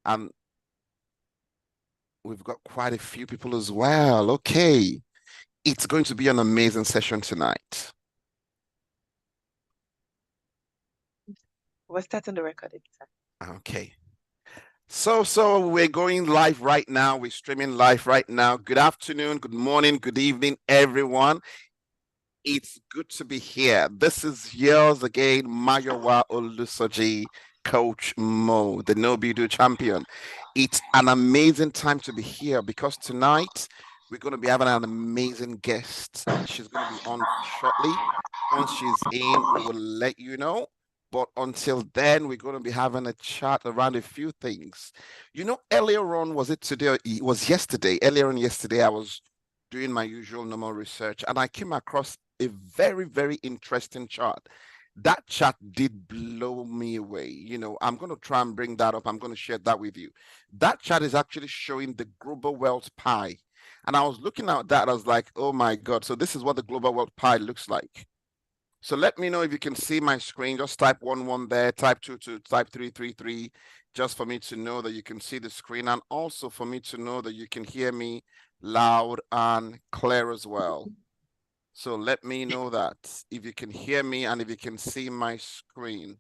And we've got quite a few people as well. Okay. It's going to be an amazing session tonight. We're starting the recording. Okay. So we're going live right now. We're streaming live right now. Good afternoon, good morning, good evening, everyone. It's good to be here. This is yours again, Mayowa Olusoji, Coach Mo, the No Be Do champion. It's an amazing time to be here because tonight we're going to be having an amazing guest. She's going to be on shortly. Once she's in, we will let you know. But until then, we're going to be having a chat around a few things. Earlier on, was it today? It was yesterday. Earlier on yesterday, I was doing my usual normal research and I came across a very, very interesting chart. That chart did blow me away. I'm going to try and bring that up. I'm going to share that with you. That chart is actually showing the global wealth pie. And I was looking at that. I was like, oh my God. So this is what the global wealth pie looks like. So let me know if you can see my screen. Just type 11 there, type 22, type 333, just for me to know that you can see the screen and also for me to know that you can hear me loud and clear as well. So let me know that if you can hear me and if you can see my screen.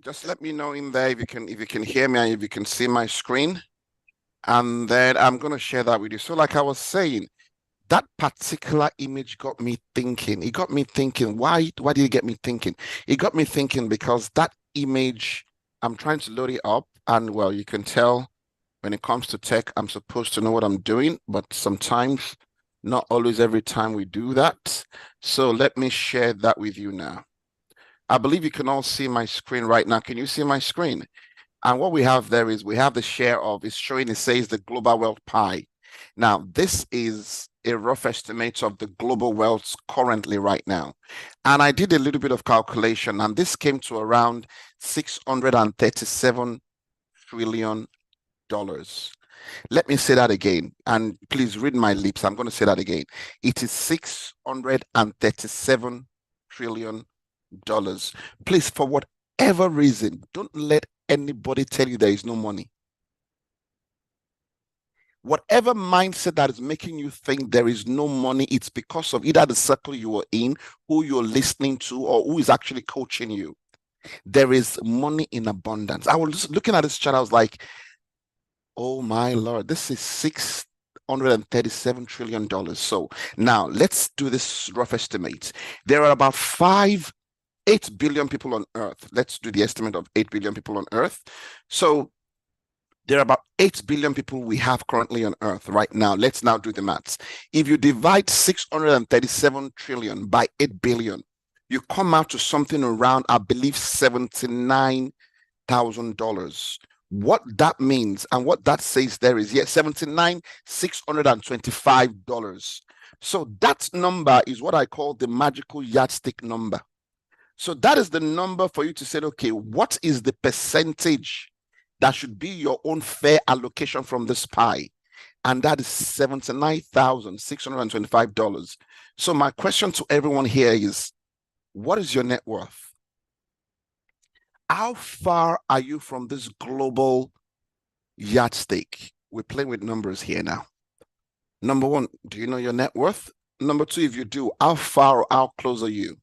Just let me know in there if you can hear me and if you can see my screen. And then I'm going to share that with you. So like I was saying, that particular image got me thinking. It got me thinking. Why did it get me thinking? It got me thinking because that image, I'm trying to load it up, and well, you can tell when it comes to tech, I'm supposed to know what I'm doing, but sometimes, not always every time we do that. So let me share that with you now. I believe you can all see my screen right now. Can you see my screen? And what we have there is we have the share of, it's showing, it says the global wealth pie. Now, this is a rough estimate of the global wealth currently right now. And I did a little bit of calculation, and this came to around $637 trillion. Let me say that again, and please read my lips. I'm going to say that again. It is $637 trillion. Please, for whatever reason, don't let anybody tell you there is no money. Whatever mindset that is making you think there is no money, it's because of either the circle you are in, who you're listening to, or who is actually coaching you. There is money in abundance. I was just looking at this chart, I was like, oh my Lord, this is $637 trillion. So now let's do this rough estimate. There are about 8 billion people on Earth. Let's do the estimate of 8 billion people on Earth. So there are about 8 billion people we have currently on Earth right now. Let's now do the maths. If you divide 637 trillion by 8 billion, you come out to something around, I believe, $79,000. What that means and what that says there is, yes, $79,625. So that number is what I call the magical yardstick number. So that is the number for you to say, okay, what is the percentage that should be your own fair allocation from this pie? And that is $79,625. So my question to everyone here is, what is your net worth? How far are you from this global yardstick? We're playing with numbers here now. Number one, do you know your net worth? Number two, if you do, how far or how close are you?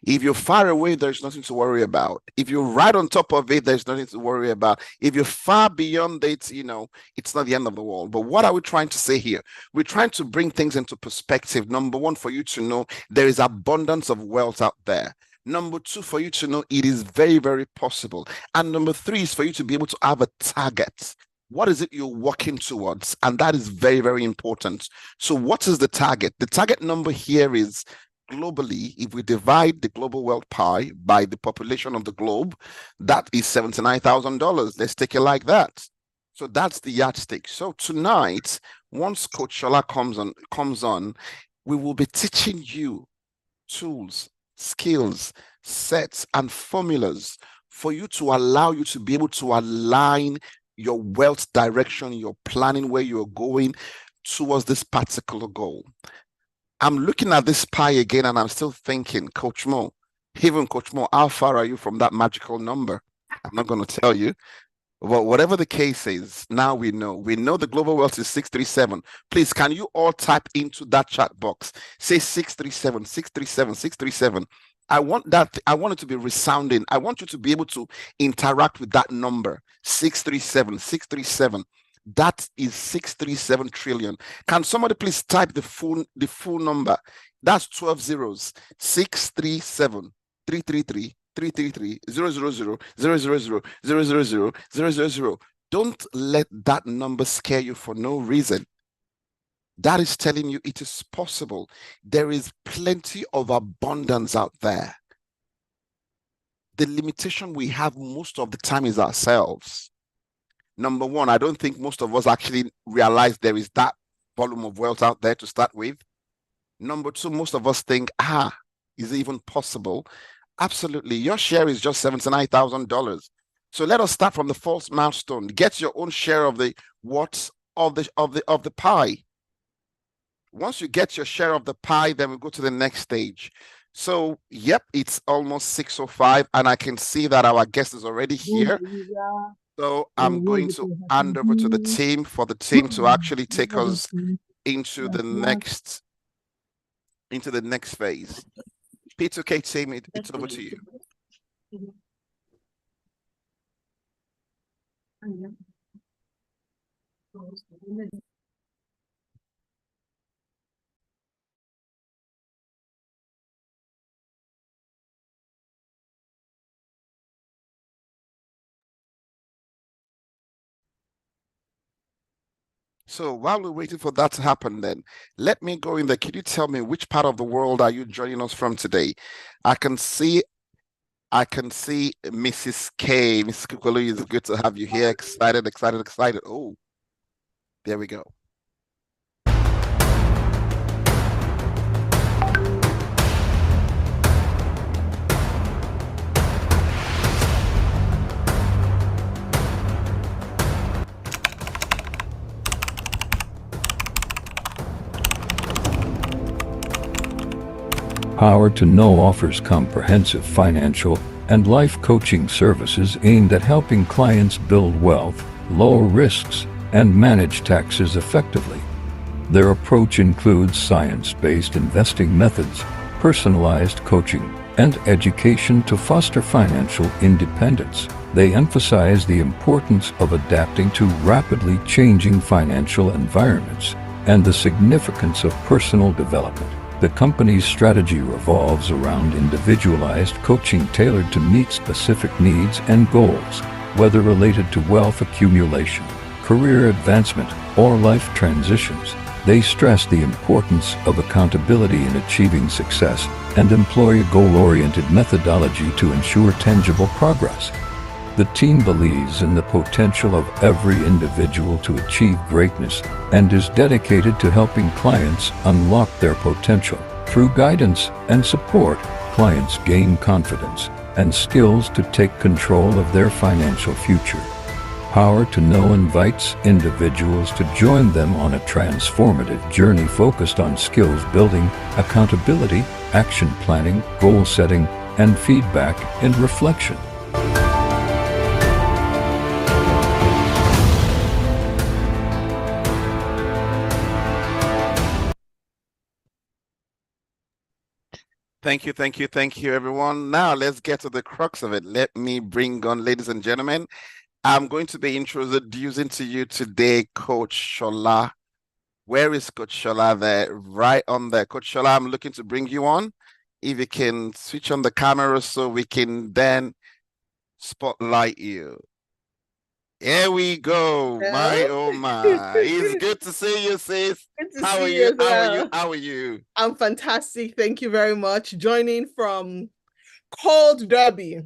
If you're far away, there's nothing to worry about. If you're right on top of it, there's nothing to worry about. If you're far beyond it, it's not the end of the world. But what are we trying to say here? We're trying to bring things into perspective. Number one, for you to know there is abundance of wealth out there. Number two, for you to know it is very, very possible. And number three is for you to be able to have a target. What is it you're working towards? And that is very, very important. So what is the target? The target number here is globally, if we divide the global wealth pie by the population of the globe, that is $79,000. Let's take it like that. So that's the yardstick. So tonight, once Coach Shola comes on, we will be teaching you tools, skills, sets, and formulas for you to allow you to be able to align your wealth direction, your planning, where you're going towards this particular goal. I'm looking at this pie again and I'm still thinking, Coach Mo, Even Coach Moore, how far are you from that magical number? I'm not going to tell you. Well, whatever the case is, now we know. We know the global wealth is 637. Please, can you all type into that chat box? Say 637, 637, 637. I want it to be resounding. I want you to be able to interact with that number. 637, 637. That is 637 trillion. Can somebody please type the full number? That's 12 zeros. 637, 333. 333 000 000 000 000. Don't let that number scare you for no reason. That is telling you it is possible. There is plenty of abundance out there. The limitation we have most of the time is ourselves. Number one, I don't think most of us actually realize there is that volume of wealth out there to start with. Number two, most of us think, is it even possible? Absolutely. Your share is just $79,000. So let us start from the false milestone. Get your own share of the the pie. Once you get your share of the pie, then we go to the next stage. So, yep, it's almost 6:05, and I can see that our guest is already here. So I'm going to hand over to the team for the team to actually take us into the next phase. P2K team, it's over to you. So while we're waiting for that to happen, then let me go in there. Can you tell me which part of the world are you joining us from today? I can see Mrs. K. Mrs. Kukulu, it's good to have you here. Excited. Oh, there we go. Power to Know offers comprehensive financial and life coaching services aimed at helping clients build wealth, lower risks, and manage taxes effectively. Their approach includes science-based investing methods, personalized coaching, and education to foster financial independence. They emphasize the importance of adapting to rapidly changing financial environments and the significance of personal development. The company's strategy revolves around individualized coaching tailored to meet specific needs and goals, whether related to wealth accumulation, career advancement, or life transitions. They stress the importance of accountability in achieving success and employ a goal-oriented methodology to ensure tangible progress. The team believes in the potential of every individual to achieve greatness and is dedicated to helping clients unlock their potential. Through guidance and support, clients gain confidence and skills to take control of their financial future. Power to Know invites individuals to join them on a transformative journey focused on skills building, accountability, action planning, goal setting, and feedback and reflection. Thank you, everyone. Now let's get to the crux of it. Let me bring on, ladies and gentlemen, I'm going to be introducing to you today Coach Shola. Where is Coach Shola? There, right on there. Coach Shola, I'm looking to bring you on. If you can switch on the camera so we can then spotlight you. Here we go. Hello? My oh my. It's good to see you, sis. Good to How are see you? as well. How are you? I'm fantastic. Thank you very much. Joining from cold Derby.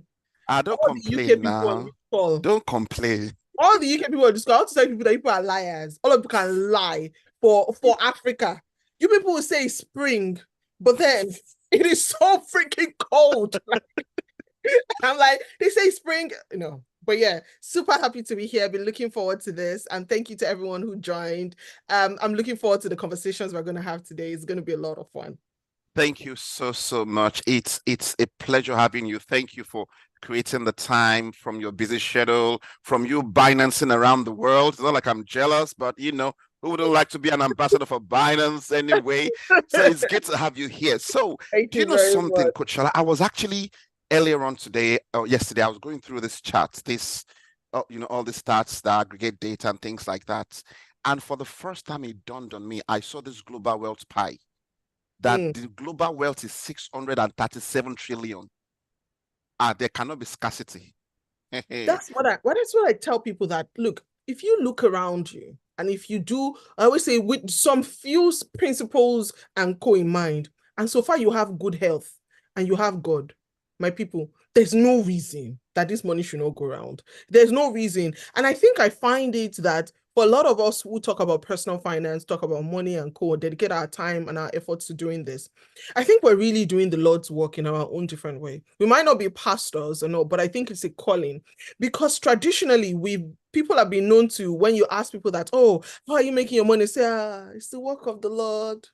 Don't All the complain UK now. people Don't complain. All the UK people are just going to tell people that people are liars. All of you can lie for Africa. You people will say spring, but then it is so freaking cold. I'm like, they say spring, But yeah, super happy to be here. I've been looking forward to this. And thank you to everyone who joined. I'm looking forward to the conversations we're going to have today. It's going to be a lot of fun. Thank you so much. It's a pleasure having you. Thank you for creating the time from your busy schedule, from you Binancing around the world. It's not like I'm jealous, but who wouldn't like to be an ambassador for Binance anyway? So it's good to have you here. So Thank do you you know very something, much. Coach Shola? I was actually earlier on today or yesterday, I was going through this chart, all the stats, the aggregate data and things like that. And for the first time, it dawned on me, I saw this global wealth pie, that the global wealth is 637 trillion. There cannot be scarcity. That's what I tell people, that look, if you look around you and if you do, I always say, with some few principles and co in mind, and so far you have good health and you have God, my people, there's no reason that this money should not go around. There's no reason. And I think I find it that for a lot of us who talk about personal finance, talk about money and co, dedicate our time and our efforts to doing this, I think we're really doing the Lord's work in our own different way. We might not be pastors or no, but I think it's a calling, because traditionally people have been known to, when you ask people that, oh, how are you making your money? Say, it's the work of the Lord.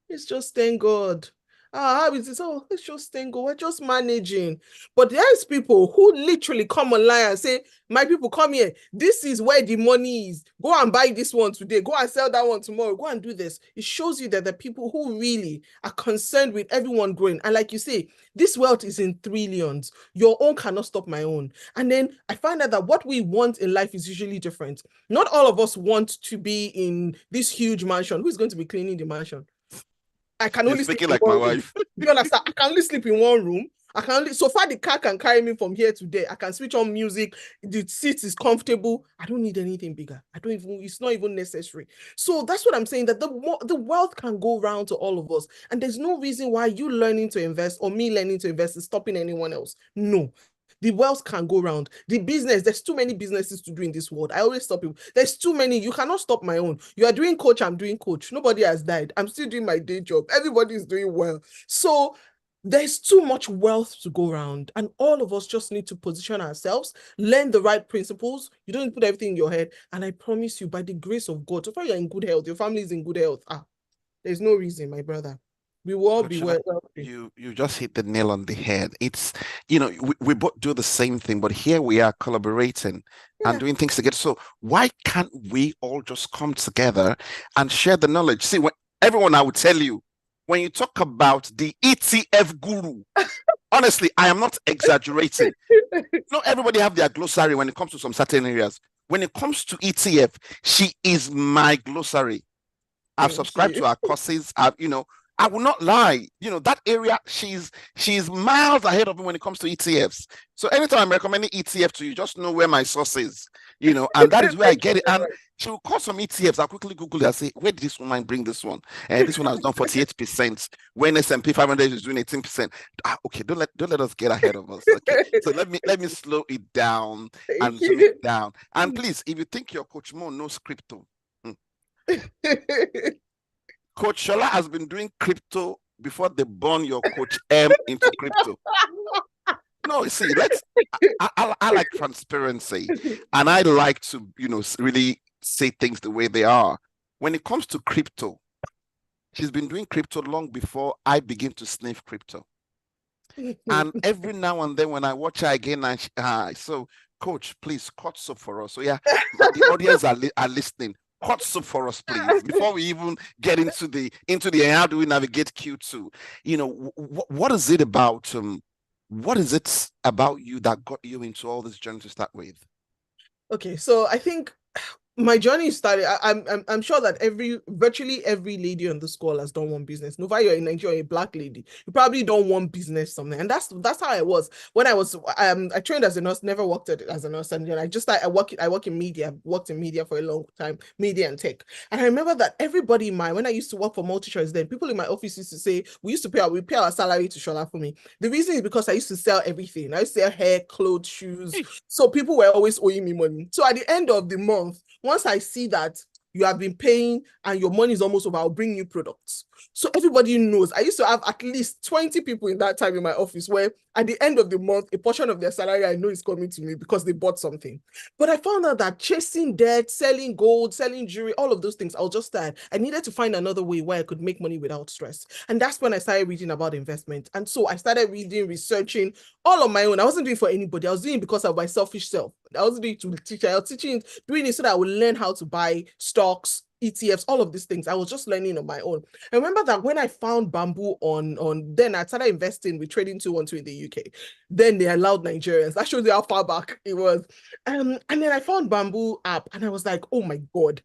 It's just thank God. How is it? Oh, it's just thank God. We're just managing. But there's people who literally come online and say, my people, come here. This is where the money is. Go and buy this one today. Go and sell that one tomorrow. Go and do this. It shows you that the people who really are concerned with everyone growing. And like you say, this wealth is in trillions. Your own cannot stop my own. And then I find out that what we want in life is usually different. Not all of us want to be in this huge mansion. Who's going to be cleaning the mansion? I can only sleep like my wife. You understand? I can only sleep in one room. So far the car can carry me from here to there. I can switch on music. The seat is comfortable. I don't need anything bigger. It's not even necessary. So that's what I'm saying, that the wealth can go round to all of us. And there's no reason why you learning to invest or me learning to invest is stopping anyone else. No. The wealth can go around. The business, there's too many businesses to do in this world. I always stop people. There's too many. You cannot stop my own. You are doing coach, I'm doing coach. Nobody has died. I'm still doing my day job. Everybody is doing well. So there's too much wealth to go around. And all of us just need to position ourselves, learn the right principles. You don't put everything in your head. And I promise you, by the grace of God, so far you're in good health, your family is in good health. There's no reason, my brother. We will all be well. You just hit the nail on the head. It's, we both do the same thing, but here we are collaborating and doing things together. So why can't we all just come together and share the knowledge? See, everyone, I would tell you, when you talk about the ETF guru, honestly, I am not exaggerating. Not everybody have their glossary when it comes to some certain areas. When it comes to ETF, she is my glossary. I've subscribed to her courses. I will not lie. That area, she's miles ahead of me when it comes to ETFs. So anytime I'm recommending ETF to you, just know where my source is, and that is where I get it. And she will call some ETFs. I'll quickly Google it and say, where did this woman bring this one? And this one has done 48%. When S&P 500 is doing 18%. Okay, don't let us get ahead of us. Okay, so let me slow it down and zoom it down. And please, if you think your Coach Mo knows crypto, Coach Shola has been doing crypto before they born your Coach M into crypto. No, see, I like transparency, and I like to, really say things the way they are. When it comes to crypto, she's been doing crypto long before I begin to sniff crypto. And every now and then when I watch her again, so Coach, please cut soap for us. So yeah, the audience are listening. Cut soap for us, please, before we even get into the how do we navigate Q2? What is it about? What is it about you that got you into all this journey to start with? Okay, so I think my journey started. I'm sure that virtually every lady on this call has done one business. No matter you're in Nigeria, a black lady, you probably done one business something, and that's how I was when I was. I trained as a nurse, never worked as a nurse, and then I work in media. Worked in media for a long time, media and tech. And I remember that everybody when I used to work for MultiChoice, then people in my office used to say we pay our salary to Shola for me. The reason is because I used to sell everything. I used to sell hair, clothes, shoes. So people were always owing me money. So at the end of the month, once I see that you have been paying and your money is almost over, I'll bring you products. So everybody knows. I used to have at least 20 people in that time in my office where at the end of the month, a portion of their salary I know is coming to me because they bought something. But I found out that chasing debt, selling gold, selling jewelry, all of those things, I was just tired. I needed to find another way where I could make money without stress. And that's when I started reading about investment. And so I started reading, researching all on my own. I wasn't doing it for anybody. I was doing it because of my selfish self. I wasn't doing it to teach. I was doing it so that I would learn how to buy stocks, ETFs, all of these things. I was just learning on my own. I remember that when I found Bamboo then I started investing with Trading 212 in the UK. Then they allowed Nigerians. That shows you how far back it was. And then I found Bamboo app and I was like, oh my God.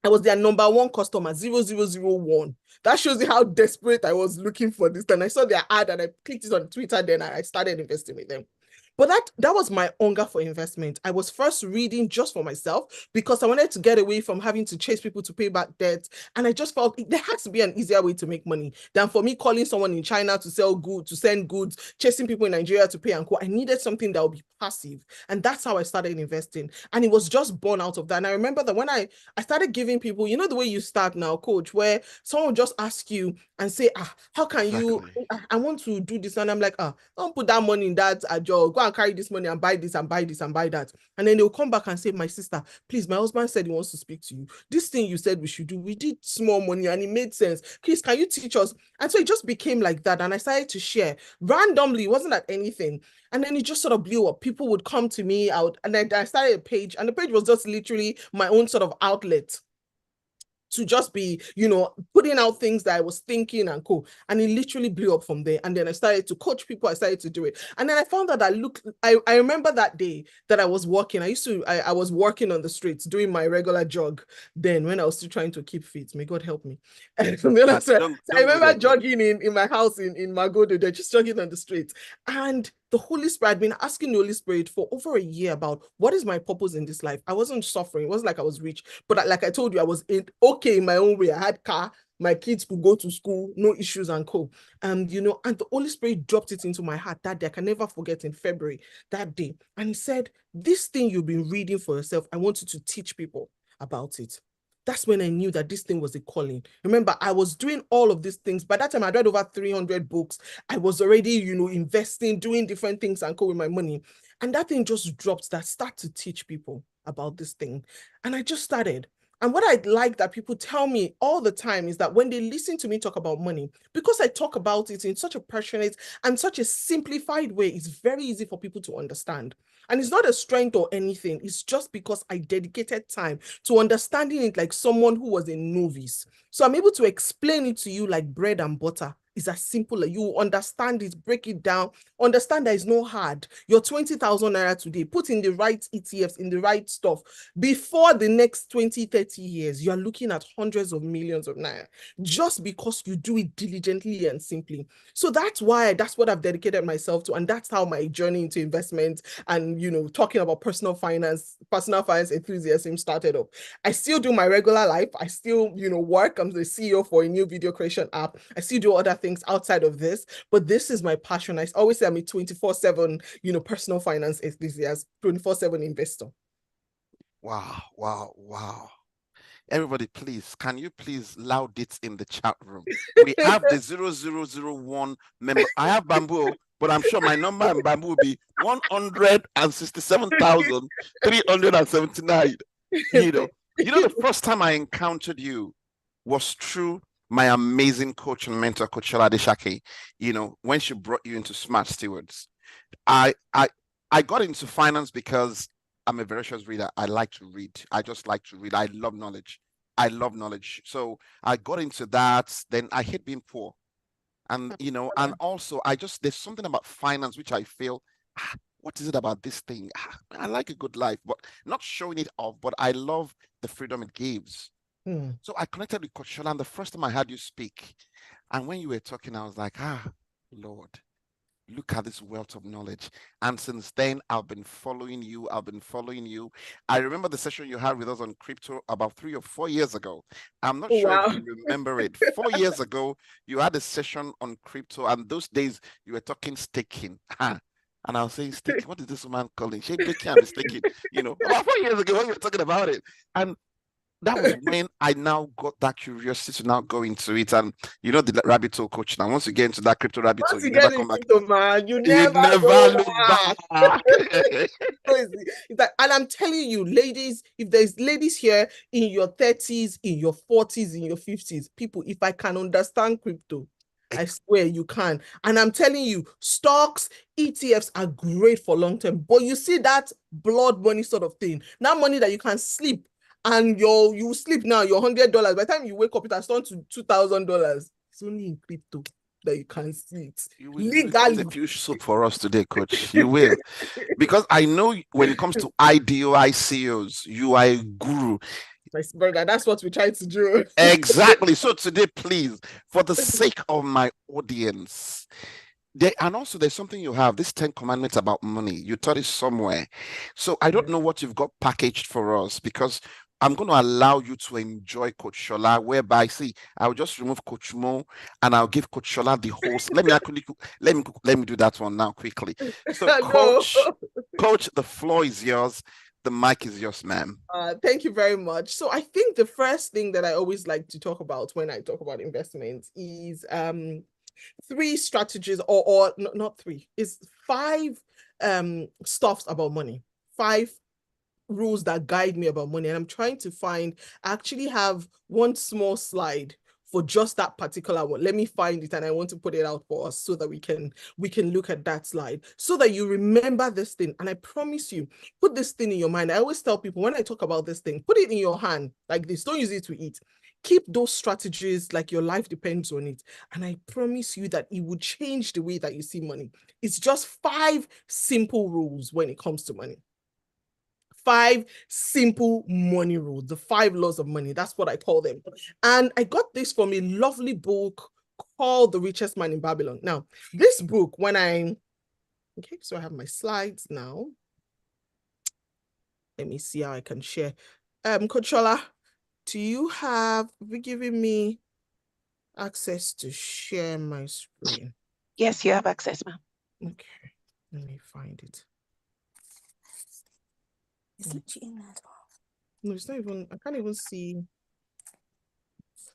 I was their number one customer, 0001. That shows you how desperate I was looking for this. And I saw their ad and I clicked it on Twitter. Then I started investing with them. But that was my hunger for investment. I was first reading just for myself because I wanted to get away from having to chase people to pay back debt. And I just felt there has to be an easier way to make money than for me calling someone in China to sell goods, to send goods, chasing people in Nigeria to pay and co. I needed something that would be passive. And that's how I started investing. And it was just born out of that. And I remember that when I started giving people, you know, the way you start now, coach, where someone will just ask you and say, how can you, I want to do this. And I'm like, don't put that money in that job. Go and carry this money and buy this and buy this and buy that. And then they'll come back and say, my sister, please, my husband said he wants to speak to you. This thing you said we should do, we did small money and it made sense. Please, can you teach us? And so it just became like that. And I started to share randomly. It wasn't like anything. And then it just sort of blew up. People would come to me out and I started a page and the page was just literally my own sort of outlet to just be, you know, putting out things that I was thinking and cool. And it literally blew up from there. And then I started to coach people. I started to do it. And then I found out that, look, I remember that day that I was walking. I was working on the streets doing my regular jog then when I was still trying to keep fit. May God help me. And then I remember jogging in my house in Magodo. They're just jogging on the streets. And the Holy Spirit, I'd been asking the Holy Spirit for over a year about what is my purpose in this life. I wasn't suffering. It wasn't like I was rich, but like I told you, I was okay in my own way. I had car, my kids could go to school, no issues and co. And you know, and the Holy Spirit dropped it into my heart that day. I can never forget in February that day. And he said, this thing you've been reading for yourself, I want you to teach people about it. That's when I knew that this thing was a calling. Remember, I was doing all of these things. By that time, I read over 300 books. I was already, you know, investing, doing different things and co with my money. And that thing just dropped that start to teach people about this thing. And I just started. And what I like that people tell me all the time is that when they listen to me talk about money, because I talk about it in such a passionate and such a simplified way, it's very easy for people to understand. And it's not a strength or anything. It's just because I dedicated time to understanding it like someone who was a novice. So I'm able to explain it to you like bread and butter. It's as simple as you understand it, break it down, understand that it's not hard. Your 20,000 naira today, put in the right ETFs, in the right stuff. Before the next 20, 30 years, you are looking at hundreds of millions of naira just because you do it diligently and simply. So that's what I've dedicated myself to. And that's how my journey into investment and, you know, talking about personal finance enthusiasm started up. I still do my regular life. I still, you know, work. I'm the CEO for a new video creation app. I still do other things outside of this, but this is my passion. I always say I'm a 24/7, you know, personal finance enthusiast, 24/7 investor. Wow. Everybody, please, can you please loud it in the chat room? We have the 0001 member. I have Bamboo, but I'm sure my number in Bamboo will be 167,379. You know, the first time I encountered you was through my amazing coach and mentor, Coach Shola Adeshake, you know, when she brought you into Smart Stewards. I got into finance because I'm a voracious reader. I like to read. I just like to read. I love knowledge. So I got into that. Then I hate being poor. And, you know, and also there's something about finance, which I feel, what is it about this thing? I like a good life, but not showing it off, but I love the freedom it gives. So I connected with Coach Shola, and the first time I heard you speak, and when you were talking, I was like, Lord, look at this wealth of knowledge. And since then, I've been following you. I remember the session you had with us on crypto about 3 or 4 years ago. I'm not sure if you remember it. 4 years ago, you had a session on crypto, and those days you were talking staking. And I was saying, staking, what is this man calling? She baking and staking, you know, about 4 years ago when we were talking about it. And that was when I now got that curiosity to now go into it. And you know the rabbit hole, coach. Now, once you get into that crypto rabbit hole, Once you you never get come back. into man, you You never never go look back. back. Crazy. It's like, and I'm telling you, ladies, if there's ladies here in your 30s, in your 40s, in your 50s, people, if I can understand crypto, I swear you can. And I'm telling you, stocks, ETFs are great for long term. But you see that blood money sort of thing, that money that you can sleep and you sleep now, your $100. By the time you wake up, it has turned to $2,000. It's only in crypto that you can see it You will legally. a few soup for us today, coach. You will. Because I know when it comes to IDOI CEOs, you are a guru. My brother, that's what we try to do. Exactly. So today, please, for the sake of my audience, and also there's something you have, this 10 commandments about money. You taught it somewhere. So I don't know what you've got packaged for us, because I'm going to allow you to enjoy Coach Shola, whereby, see, I'll just remove Coach Mo and I'll give Coach Shola the host. Let me do that one now quickly. So, Coach, the floor is yours. The mic is yours, ma'am. Thank you very much. So I think the first thing that I always like to talk about when I talk about investments is three strategies, or not three, is five stuffs about money, five rules that guide me about money. And I'm trying to find, I actually have one small slide for just that particular one. Let me find it, and I want to put it out for us so that we can look at that slide so that you remember this thing. And I promise you, put this thing in your mind. I always tell people when I talk about this thing, put it in your hand like this. Don't use it to eat. Keep those strategies like your life depends on it. And I promise you that it will change the way that you see money. It's just 5 simple rules when it comes to money. 5 simple money rules, the 5 laws of money. That's what I call them. And I got this from a lovely book called The Richest Man in Babylon. Now, this book, okay, so I have my slides now. Let me see how I can share. Coach Shola, have you given me access to share my screen? Yes, you have access, ma'am. Okay, let me find it. Is it cheating as well? No, it's not even, I can't even see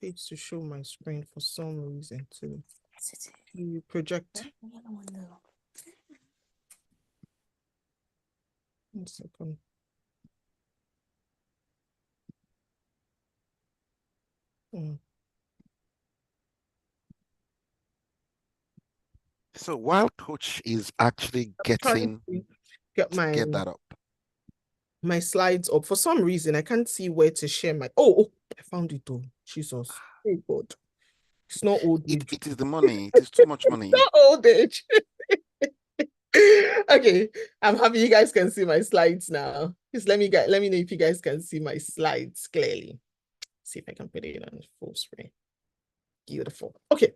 it to show my screen for some reason too. You project. 1 second. So while Coach is actually getting get that up, my slides up, for some reason I can't see where to share my. Oh, I found it though. Jesus, oh God, it's not old age. It is the money. It is too much money. Not old age. Okay, I'm happy you guys can see my slides now. Just let me know if you guys can see my slides clearly. See if I can put it on full screen. Beautiful. Okay,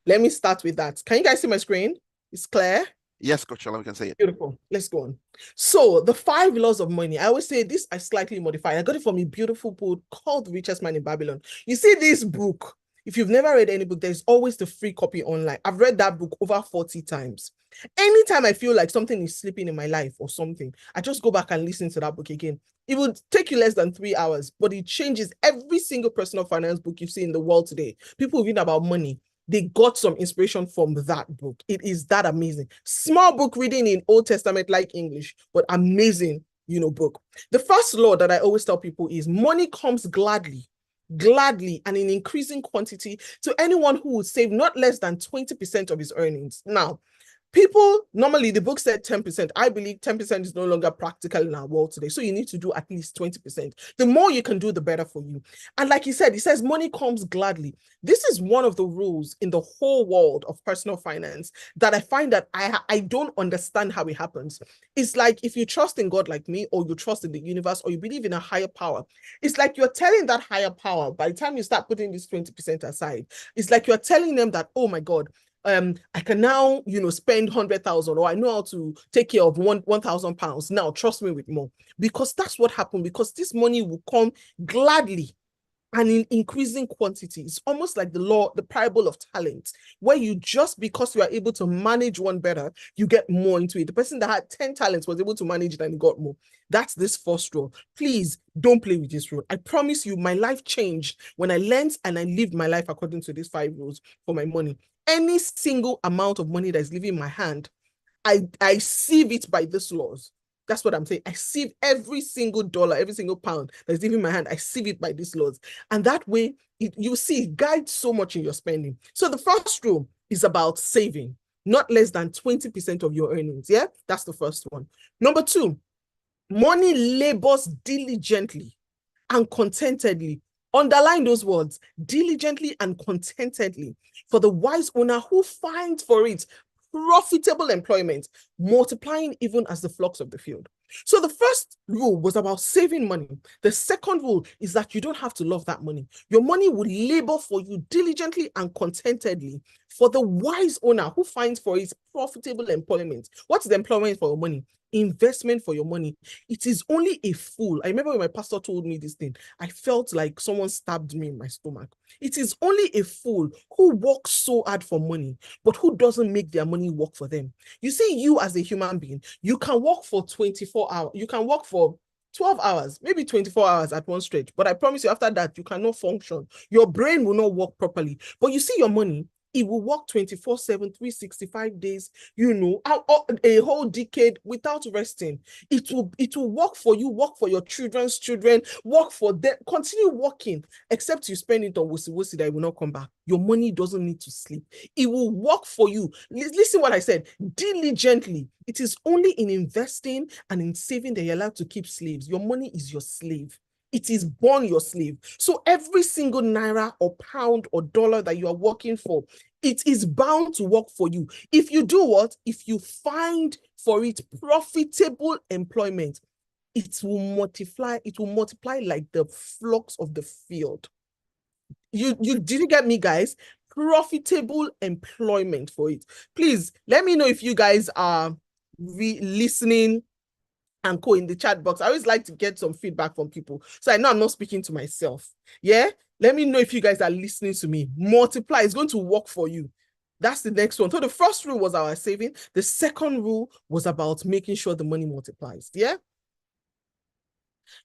let me start with that. Can you guys see my screen? It's clear? Yes, Coach Shola, we can see it. Beautiful. Let's go on. So the 5 laws of money, I always say this, I slightly modified. I got it from a beautiful book called The Richest Man in Babylon. You see this book, if you've never read any book, there's always the free copy online. I've read that book over 40 times. Anytime I feel like something is slipping in my life or something, I just go back and listen to that book again. It would take you less than 3 hours, but it changes every single personal finance book you see in the world today. People read about money. They got some inspiration from that book. It is that amazing. Small book reading in Old Testament like English, but amazing, book. The first law that I always tell people is money comes gladly and in increasing quantity to anyone who would save not less than 20% of his earnings. Now, people, normally the book said 10%. I believe 10% is no longer practical in our world today. So you need to do at least 20%. The more you can do, the better for you. And like he said, he says money comes gladly. This is one of the rules in the whole world of personal finance that I find that I don't understand how it happens. It's like if you trust in God like me, or you trust in the universe, or you believe in a higher power, it's like you're telling that higher power, by the time you start putting this 20% aside, it's like you're telling them that, oh my God, I can now, spend 100,000, or I know how to take care of 1,000 pounds. Now, trust me with more, because that's what happened, because this money will come gladly. and in increasing quantity. It's almost like the parable of talents, where you just because you are able to manage one better, you get more into it. The person that had 10 talents was able to manage it and got more. That's this first rule. Please don't play with this rule. I promise you, my life changed when I learned and I lived my life according to these 5 rules for my money. Any single amount of money that is leaving my hand, I sieve it by these laws. That's what I'm saying. I sieve every single dollar, every single pound that's leaving my hand. I sieve it by these laws. And that way, you see, it guides so much in your spending. So the first rule is about saving, not less than 20% of your earnings. Yeah, that's the first one. Number 2, money labors diligently and contentedly. Underline those words, diligently and contentedly, for the wise owner who finds for it profitable employment, multiplying even as the flocks of the field. So the first rule was about saving money. The second rule is that you don't have to love that money. Your money will labor for you diligently and contentedly, for the wise owner who finds for it profitable employment. What is employment for your money? Investment for your money. It is only a fool. I remember when my pastor told me this thing, I felt like someone stabbed me in my stomach. It is only a fool who works so hard for money, but who doesn't make their money work for them. You see, you as a human being, you can work for 24 hours. You can work for 12 hours, maybe 24 hours at one stretch. But I promise you, after that, you cannot function. Your brain will not work properly. But you see, your money, it will work 24/7, 365 days, a whole decade without resting. It will work for you, work for your children's children, work for them, continue working, except you spend it on wusi that it will not come back. Your money doesn't need to sleep. It will work for you. Listen what I said, diligently. It is only in investing and in saving that you're allowed to keep slaves. Your money is your slave. It is born your slave. So every single naira or pound or dollar that you are working for, it is bound to work for you. If you do what? If you find for it profitable employment, it will multiply. It will multiply like the flocks of the field. You didn't get me, guys? Profitable employment for it. Please let me know if you guys are listening and in the chat box. I always like to get some feedback from people, so I know I'm not speaking to myself. Yeah, let me know if you guys are listening to me. Multiply is going to work for you. That's the next one. So the first rule was our saving. The second rule was about making sure the money multiplies. Yeah.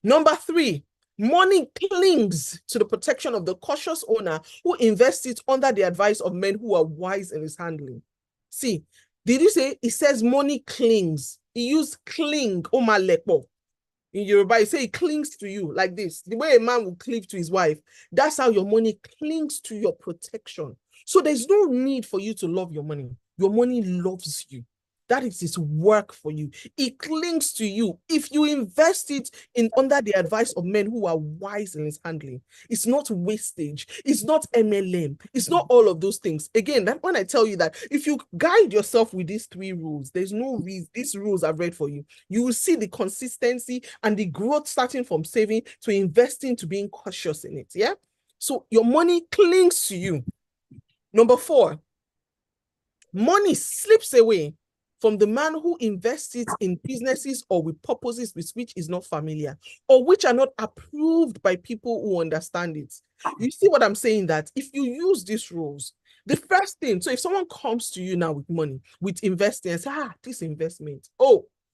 Number 3, money clings to the protection of the cautious owner who invests it under the advice of men who are wise in his handling. See, did you say it says money clings? He used cling, omalepo. In Yoruba, you say it clings to you like this. The way a man will cleave to his wife, that's how your money clings to your protection. So there's no need for you to love your money. Your money loves you. That is its work for you. It clings to you. If you invest it under the advice of men who are wise in his handling, it's not wastage. It's not MLM. It's not all of those things. Again, that when I tell you that if you guide yourself with these 3 rules, there's no reason. These rules I've read for you. You will see the consistency and the growth starting from saving to investing to being cautious in it. Yeah. So your money clings to you. Number 4, money slips away from the man who invests it in businesses or with purposes with which is not familiar or which are not approved by people who understand it. You see what I'm saying? That if you use these rules, the first thing, so if someone comes to you now with money, with investing and say, this investment,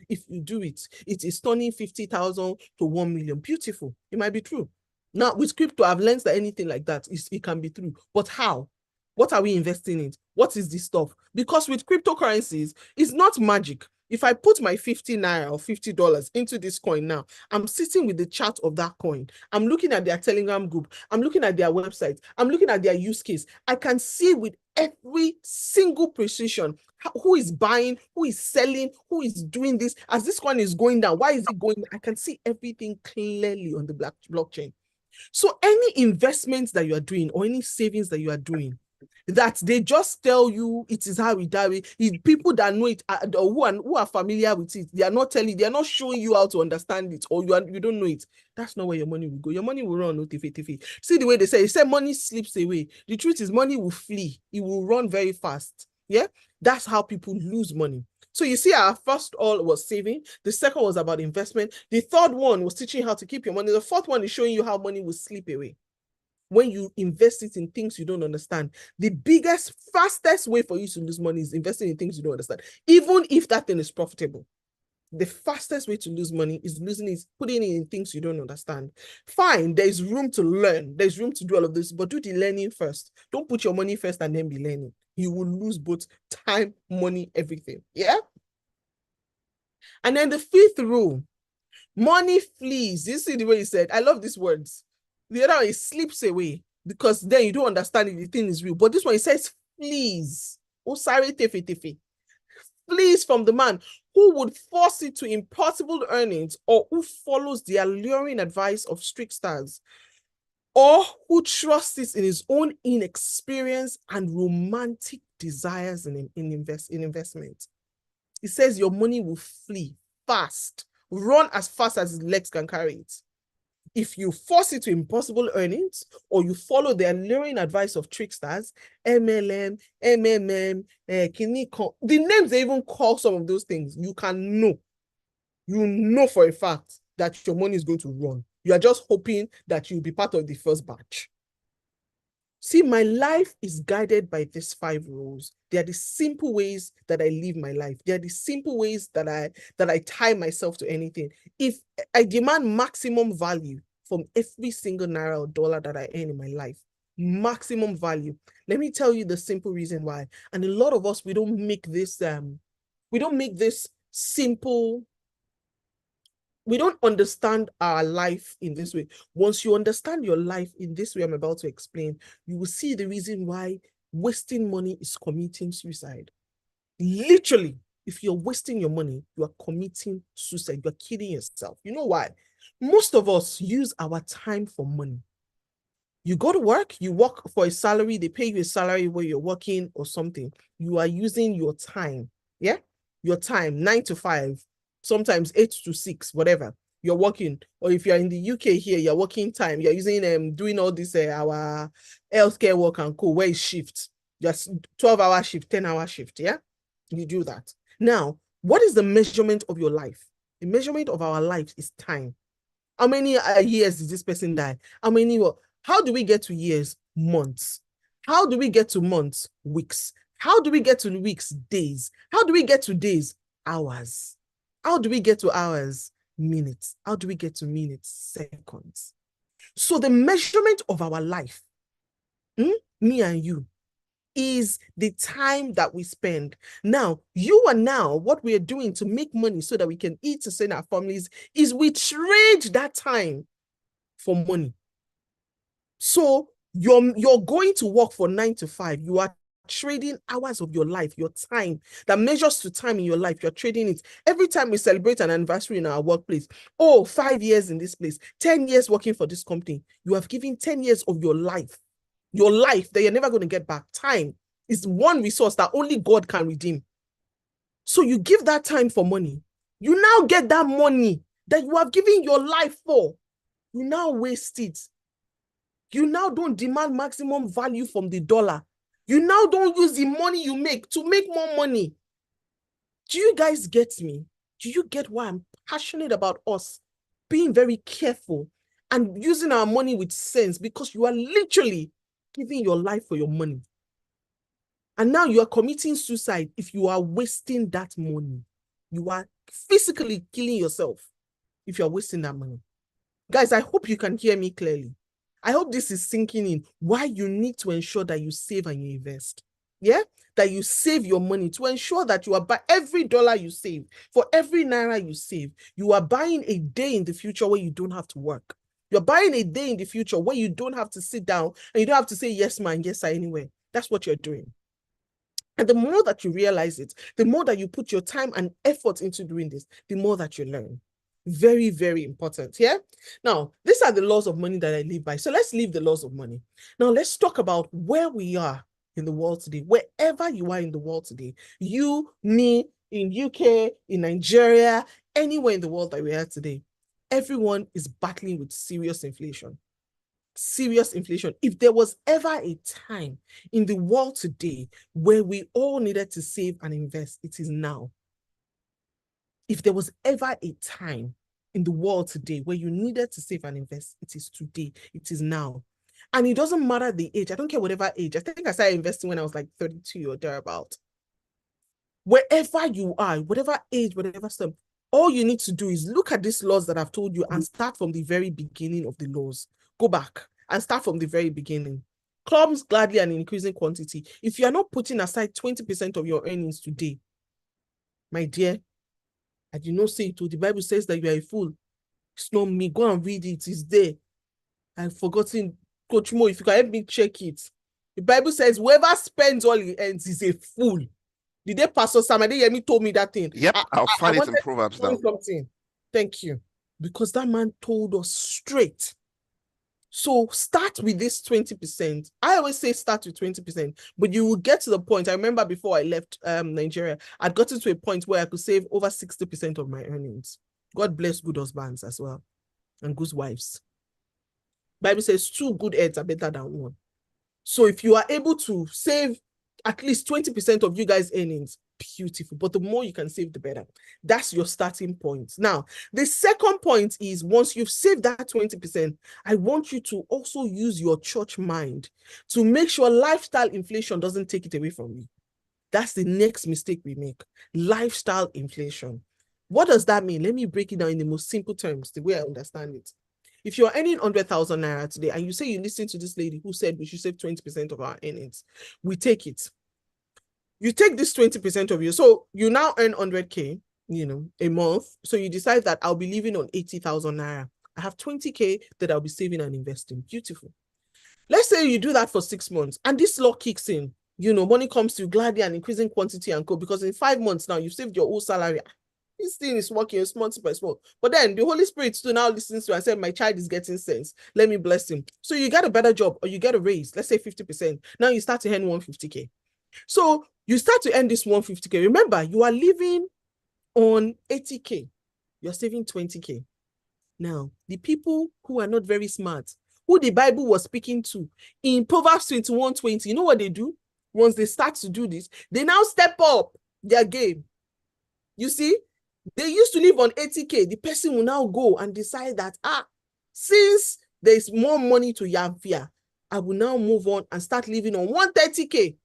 if you do it, it is turning 50,000 to 1 million. Beautiful. It might be true. Now with crypto, I've learned that anything like that, it can be true. But how? What are we investing in? What is this stuff? Because with cryptocurrencies, it's not magic. If I put my 50 naira or $50 into this coin now, I'm sitting with the chart of that coin. I'm looking at their Telegram group. I'm looking at their website. I'm looking at their use case. I can see with every single precision who is buying, who is selling, who is doing this. As this coin is going down, why is it going down? I can see everything clearly on the blockchain. So any investments that you are doing or any savings that you are doing, that they just tell you it is how we die. People that know it or who are familiar with it, they are not telling, they are not showing you how to understand it, or you don't know it. That's not where your money will go. Your money will run. See the way they say money slips away. The truth is money will flee. It will run very fast. Yeah, that's how people lose money. So you see, our first all was saving. The second was about investment. The third one was teaching how to keep your money. The fourth one is showing you how money will slip away. when you invest it in things you don't understand. The biggest, fastest way for you to lose money is investing in things you don't understand, even if that thing is profitable. The fastest way to lose money is putting it in things you don't understand. Fine, there's room to learn. There's room to do all of this, but do the learning first. Don't put your money first and then be learning. You will lose both time, money, everything. Yeah? And then the fifth rule, money flees. You see the way he said, I love these words. The other one, it slips away because then you don't understand if the thing is real. But this one, it says flees. Oh, sorry, tefe. Flees from the man who would force it to impossible earnings, or who follows the alluring advice of tricksters, or who trusts in his own inexperience and romantic desires in investment. It says your money will flee fast, run as fast as his legs can carry it. If you force it to impossible earnings, or you follow the alluring advice of tricksters, MLM, MMM, the names they even call some of those things, you know for a fact that your money is going to run. You are just hoping that you'll be part of the first batch. See, my life is guided by these 5 rules. They are the simple ways that I live my life. They are the simple ways that I tie myself to anything. If I demand maximum value from every single naira or dollar that I earn in my life, maximum value. Let me tell you the simple reason why. And a lot of us, we don't make this simple. We don't understand our life in this way. Once you understand your life in this way I'm about to explain, you will see the reason why wasting money is committing suicide. Literally, if you're wasting your money, you are committing suicide. You're killing yourself. You know why? Most of us use our time for money. You go to work, you work for a salary, they pay you a salary where you're working or something. You are using your time, yeah? Your time, 9 to 5, sometimes 8 to 6, whatever. You're working, or if you're in the UK here, you're working time, you're using, doing all this, our healthcare work and co, where is shift? Just 12-hour shift, 10-hour shift, yeah? You do that. Now, what is the measurement of your life? The measurement of our life is time. How many years did this person die? How do we get to years? Months. How do we get to months? Weeks. How do we get to weeks? Days. How do we get to days? Hours. How do we get to hours? Minutes. How do we get to minutes? Seconds. So the measurement of our life, me and you, is the time that we spend. Now, what we are doing to make money so that we can eat, sustain our families, is we trade that time for money. So you're going to work for 9 to 5. You are trading hours of your life, your time that measures to time in your life. You're trading it. Every time we celebrate an anniversary in our workplace, 5 years in this place, 10 years working for this company, you have given 10 years of your life that you're never going to get back. Time is one resource that only God can redeem. So you give that time for money. You now get that money that you have given your life for. You now waste it. You now don't demand maximum value from the dollar. You now don't use the money you make to make more money. Do you guys get me? Do you get why I'm passionate about us being very careful and using our money with sense? Because you are literally giving your life for your money. And now you are committing suicide if you are wasting that money. You are physically killing yourself if you are wasting that money. Guys, I hope you can hear me clearly. I hope this is sinking in why you need to ensure that you save and you invest. Yeah? That you save your money to ensure that you are by every dollar you save, for every naira you save, you are buying a day in the future where you don't have to work. You're buying a day in the future where you don't have to sit down and you don't have to say yes, man, yes, sir, anyway. That's what you're doing. And the more that you realize it, the more that you put your time and effort into doing this, the more that you learn. Very, very important. Yeah. Now, these are the laws of money that I live by. So let's leave the laws of money. Now, let's talk about where we are in the world today. Wherever you are in the world today, you, me, in UK, in Nigeria, anywhere in the world that we are today, everyone is battling with serious inflation. Serious inflation. If there was ever a time in the world today where we all needed to save and invest, it is now. If there was ever a time in the world today where you needed to save and invest, it is today. It is now. And it doesn't matter the age. I don't care whatever age. I think I started investing when I was like 32 or thereabout. Wherever you are, whatever age, whatever stuff, all you need to do is look at these laws that I've told you and start from the very beginning of the laws. Go back and start from the very beginning. Comes gladly and increasing quantity. If you are not putting aside 20% of your earnings today, my dear, I did not say it. The Bible says that you are a fool. It's not me. Go and read it. It's there. I've forgotten. Coach Mo, if you can help me check it. The Bible says whoever spends all he earns is a fool. The day Pastor Samadi Yemi told me that thing. Yep, I'll find it in Proverbs now. Something. Thank you. Because that man told us straight. So start with this 20%. I always say start with 20%, but you will get to the point. I remember before I left Nigeria, I'd gotten to a point where I could save over 60% of my earnings. God bless good husbands as well and good wives. Bible says 2 good heads are better than 1. So if you are able to save at least 20% of you guys' earnings, beautiful. But the more you can save, the better. That's your starting point. Now, the second point is once you've saved that 20%, I want you to also use your church mind to make sure lifestyle inflation doesn't take it away from you. That's the next mistake we make. Lifestyle inflation. What does that mean? Let me break it down in the most simple terms, the way I understand it. If you're earning 100,000 naira today and you say you listen to this lady who said we should save 20% of our earnings, we take it. You take this 20% of you. So you now earn 100K, a month. So you decide that I'll be living on 80,000 naira. I have 20K that I'll be saving and investing. Beautiful. Let's say you do that for 6 months and this law kicks in. Money comes to you gladly and increasing quantity and co. Because in 5 months now, you've saved your whole salary. This thing is working small by small. But then the Holy Spirit still now listens to you and said, my child is getting sense. Let me bless him. So you get a better job or you get a raise. Let's say 50%. Now you start to earn 150K. So you start to earn this 150K. Remember, you are living on 80K. You're saving 20K. Now, the people who are not very smart, who the Bible was speaking to in Proverbs 21:20, you know what they do? Once they start to do this, they now step up their game. You see? They used to live on 80K. The person will now go and decide that, since there's more money to Yamfia, I will now move on and start living on 130K.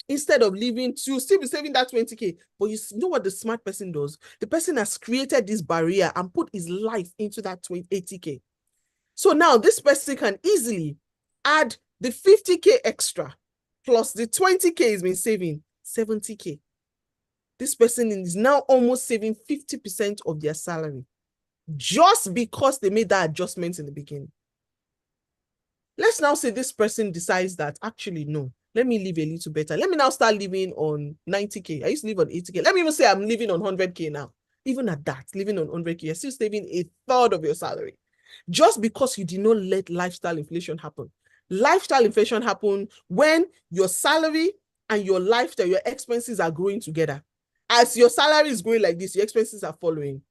Instead of living, to still be saving that 20K. But you know what the smart person does? The person has created this barrier and put his life into that 80K. So now this person can easily add the 50K extra plus the 20K he's been saving, 70K. This person is now almost saving 50% of their salary just because they made that adjustment in the beginning. Let's now say this person decides that actually, no, let me live a little better. Let me now start living on 90K. I used to live on 80K. Let me even say I'm living on 100K now. Even at that, living on 100K, you're still saving a third of your salary just because you did not let lifestyle inflation happen. Lifestyle inflation happens when your salary and your lifestyle, your expenses are growing together. As your salary is growing like this, your expenses are following.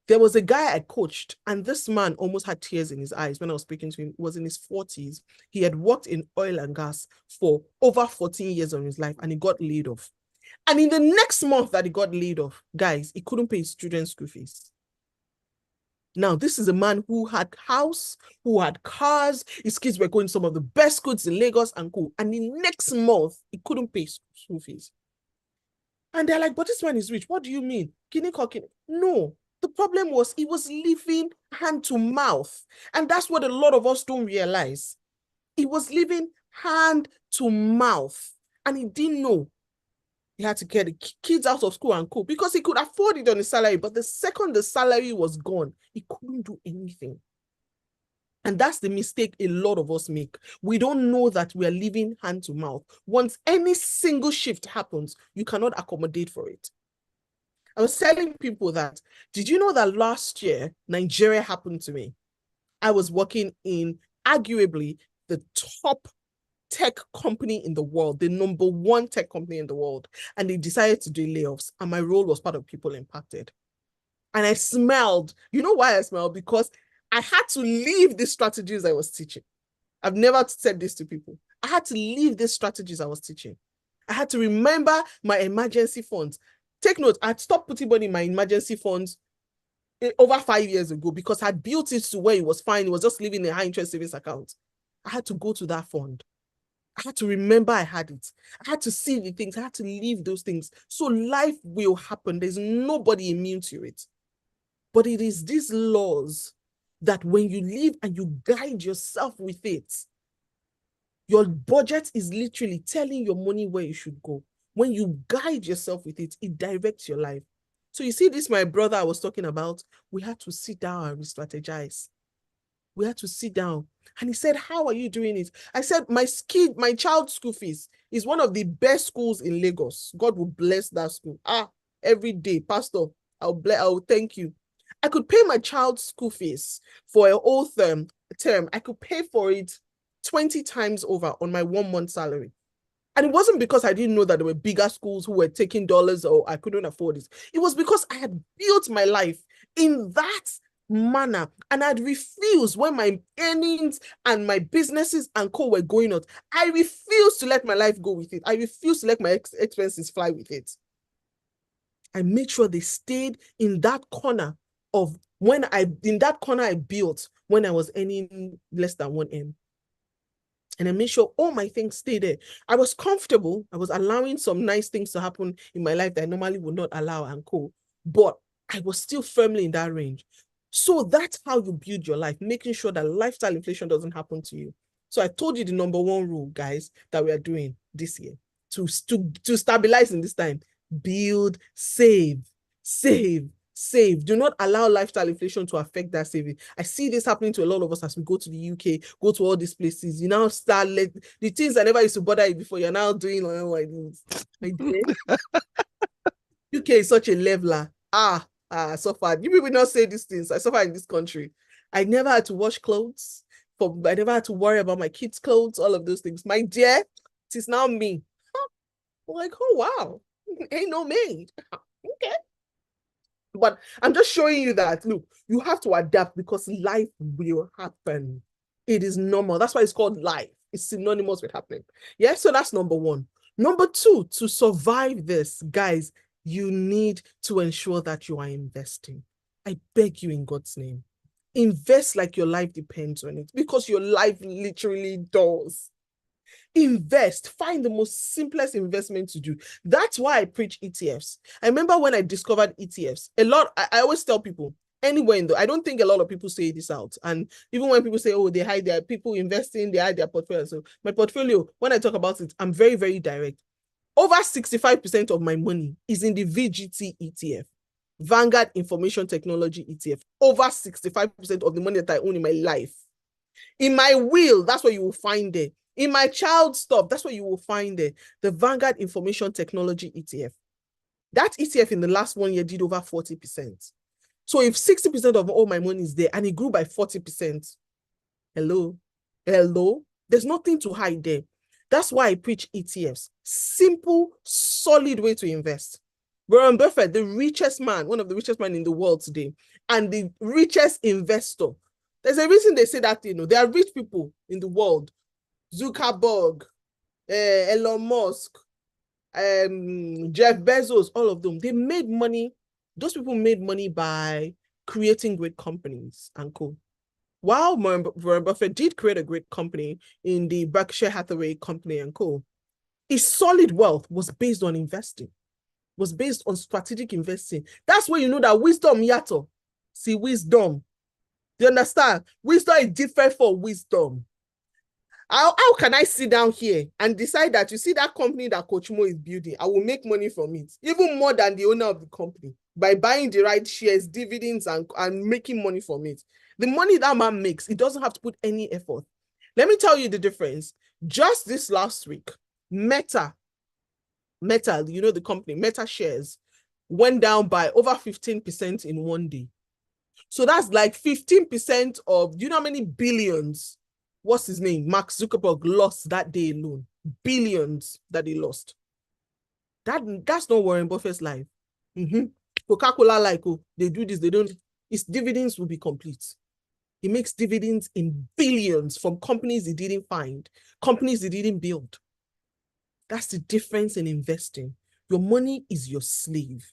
There was a guy I coached, and this man almost had tears in his eyes when I was speaking to him. He was in his 40s. He had worked in oil and gas for over 14 years of his life, and he got laid off. And in the next month that he got laid off, guys, he couldn't pay his children's school fees. Now, this is a man who had house, who had cars. His kids were going to some of the best schools in Lagos and co. And the next month, he couldn't pay school fees. And they're like, but this man is rich. What do you mean? No. The problem was he was living hand to mouth. And that's what a lot of us don't realize. He was living hand to mouth. And he didn't know. He had to get the kids out of school and co because he could afford it on his salary. But the second the salary was gone, he couldn't do anything. And that's the mistake a lot of us make. We don't know that we are living hand to mouth. Once any single shift happens, you cannot accommodate for it. I was telling people that, did you know that last year, Nigeria happened to me? I was working in arguably the top tech company in the world, the number 1 tech company in the world, and they decided to do layoffs, and my role was part of people impacted. And I smelled, you know why I smelled? Because I had to leave the strategies I was teaching. I've never said this to people. I had to leave the strategies I was teaching. I had to remember my emergency funds. Take note, I had stopped putting money in my emergency funds over 5 years ago because I had built it to where it was fine. It was just living in a high interest savings account. I had to go to that fund. I had to remember I had it. I had to see the things. I had to leave those things. So life will happen. There's nobody immune to it. But it is these laws that when you live and you guide yourself with it, your budget is literally telling your money where you should go. When you guide yourself with it, it directs your life. So you see this, my brother I was talking about, we had to sit down and re-strategize. We had to sit down. And he said, how are you doing it? I said, my child's school fees is one of the best schools in Lagos. God will bless that school. Every day, Pastor, I'll thank you. I could pay my child's school fees for a whole term. I could pay for it 20 times over on my 1 month salary. And it wasn't because I didn't know that there were bigger schools who were taking dollars or I couldn't afford it. It was because I had built my life in that manner, and I'd refused when my earnings and my businesses and co were going out. I refused to let my life go with it. I refused to let my expenses fly with it. I made sure they stayed in that corner of I built when I was earning less than 1M. And I made sure all my things stayed there. I was comfortable. I was allowing some nice things to happen in my life that I normally would not allow and co. But I was still firmly in that range. So that's how you build your life, making sure that lifestyle inflation doesn't happen to you. So I told you the number one rule, guys, that we are doing this year to stabilize in this time: build, save. Do not allow lifestyle inflation to affect that saving. I see this happening to a lot of us as we go to the UK, go to all these places. You now start the things that never used to bother you before, you're now doing like this. UK is such a leveler. I suffered. You people not say these things. I suffered in this country. I never had to wash clothes. I never had to worry about my kids' clothes, all of those things. My dear, it is now me. Like, oh, wow. Ain't no maid. Okay. But I'm just showing you that, look, you have to adapt because life will happen. It is normal. That's why it's called life. It's synonymous with happening. Yeah, so that's number one. Number two, to survive this, guys, you need to ensure that you are investing. I beg you in God's name. Invest like your life depends on it, because your life literally does. Invest. Find the most simplest investment to do. That's why I preach ETFs. I remember when I discovered ETFs, I always tell people, anywhere in I don't think a lot of people say this out. And even when people say, oh, they hide their people investing, they hide their portfolio. So my portfolio, when I talk about it, I'm very, very direct. Over 65% of my money is in the VGT ETF, Vanguard Information Technology ETF. Over 65% of the money that I own in my life. In my will, that's what you will find there. In my child stuff, that's what you will find there. The Vanguard Information Technology ETF. That ETF in the last 1 year did over 40%. So if 60% of all my money is there and it grew by 40%, hello, there's nothing to hide there. That's why I preach ETFs. Simple, solid way to invest. Warren Buffett, the richest man, one of the richest men in the world today, and the richest investor. There's a reason they say that, there are rich people in the world. Zuckerberg, Elon Musk, Jeff Bezos, all of them. They made money. Those people made money by creating great companies and co. While Warren Buffett did create a great company in the Berkshire Hathaway company and co., his solid wealth was based on investing, was based on strategic investing. That's where you know that wisdom yato. See, wisdom. Do you understand? Wisdom is different from wisdom. How can I sit down here and decide that, you see that company that Coach Mo is building, I will make money from it, even more than the owner of the company, by buying the right shares, dividends, and making money from it. The money that man makes, it doesn't have to put any effort. Let me tell you the difference. Just this last week, Meta, the company, Meta shares went down by over 15% in 1 day. So that's like 15% of, do you know how many billions, what's his name, Mark Zuckerberg lost that day alone? Billions that he lost. That's not Warren Buffett's life. Coca-Cola, they do this, they don't, his dividends will be complete. He makes dividends in billions from companies he didn't find, companies he didn't build. That's the difference in investing. Your money is your slave.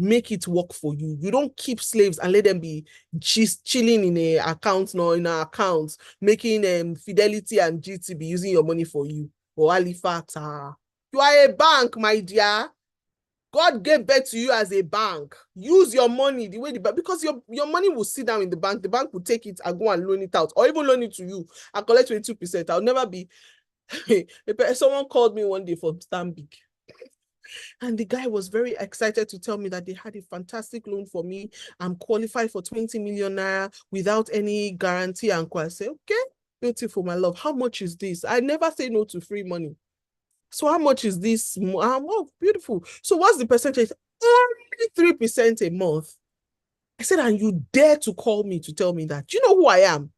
make it work for you. You don't keep slaves and let them be chilling in a account, no, in our accounts, making Fidelity and GTB using your money for you. Or Halifax, you are a bank, my dear. God gave birth to you as a bank. Use your money the way because your money will sit down in the bank. The bank will take it and go and loan it out, or even loan it to you and collect 22%. I'll never be. Someone called me one day from Stanbic, and the guy was very excited to tell me that they had a fantastic loan for me. I'm qualified for 20 million naira without any guarantee. And I say, okay, beautiful, my love. How much is this? I never say no to free money. So how much is this? Oh, beautiful. So what's the percentage? Only 3% a month. I said, and you dare to call me to tell me that? Do you know who I am?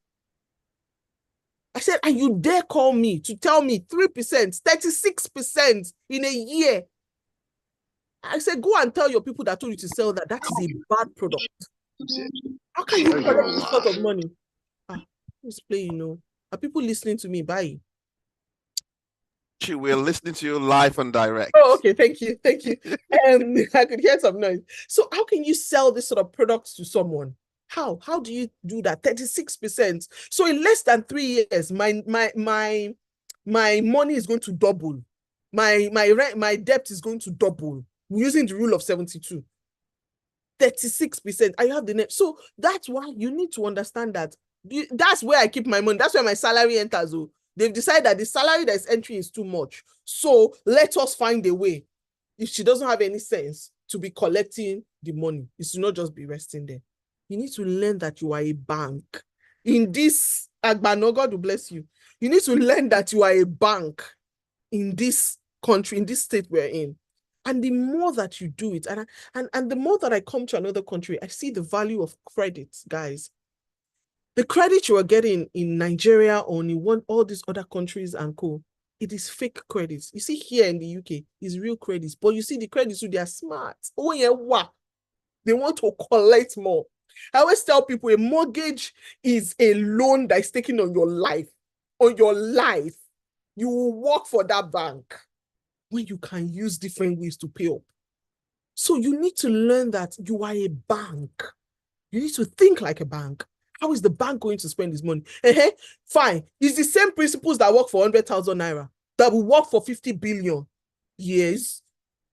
I said, and you dare call me to tell me 3%, 36% in a year. I said, go and tell your people that told you to sell that. That is a bad product. How can you collect this sort of money? Let's play, Are people listening to me? Bye. We're listening to you live and direct. Oh, okay. Thank you. I could hear some noise. So how can you sell this sort of products to someone? How do you do that? 36%. So in less than 3 years, my money is going to double. My rent, my debt is going to double using the rule of 72. 36%. I have the net. So that's why you need to understand that. That's where I keep my money. That's where my salary enters. They've decided that the salary that is entering is too much. So let us find a way. If she doesn't have any sense to be collecting the money, it should not just be resting there. You need to learn that you are a bank. In this, Agbano, God will bless you. You need to learn that you are a bank in this country, in this state we're in. And the more that you do it, and the more that I come to another country, I see the value of credit, guys. The credit you are getting in Nigeria or in all these other countries and co, it is fake credits. You see here in the UK, it's real credits. But you see the credits, they are smart. Oh yeah, wow. They want to collect more. I always tell people a mortgage is a loan that is taken on your life. On your life. You will work for that bank when you can use different ways to pay up. So you need to learn that you are a bank. You need to think like a bank. How is the bank going to spend this money? Fine. It's the same principles that work for 100,000 naira that will work for 50 billion. Yes.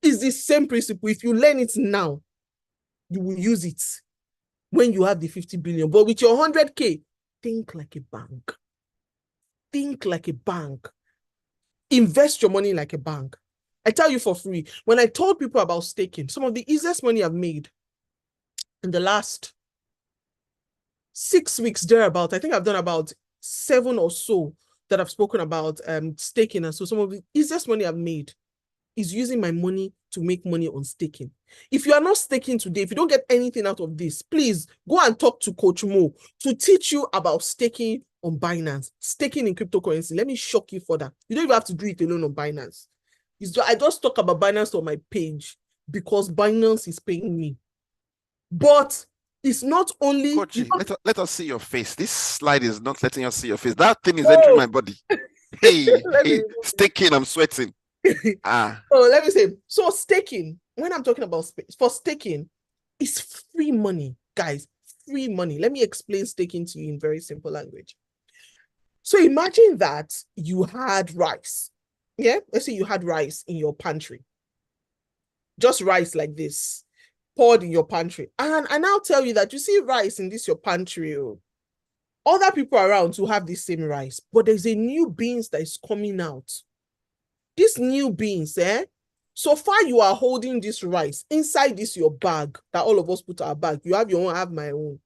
It's the same principle. If you learn it now, you will use it when you have the 50 billion. But with your 100K, think like a bank. Think like a bank. Invest your money like a bank. I tell you for free, when I told people about staking, some of the easiest money I've made in the last 6 weeks thereabout, I think I've done about 7 or so that I've spoken about staking. And so some of the easiest money I've made is using my money to make money on staking. If you are not staking today, if you don't get anything out of this, please go and talk to Coach Mo to teach you about staking on Binance, staking in cryptocurrency. Let me shock you further. You don't even have to do it alone on Binance. I just talk about Binance on my page because Binance is paying me. But it's not only... Coach, let us see your face. This slide is not letting us see your face. That thing is entering my body. Hey, staking, I'm sweating. So let me say, so staking, when I'm talking about for staking, it's free money, guys, free money. Let me explain staking to you in very simple language. So imagine that you had rice. Yeah, let's say you had rice in your pantry. Just rice like this, poured in your pantry. And I'll tell you that you see rice in this your pantry. Other people around who have the same rice, but there's a new beans that is coming out. These new beans, so far you are holding this rice inside this your bag that all of us put our bag. You have your own, I have my own.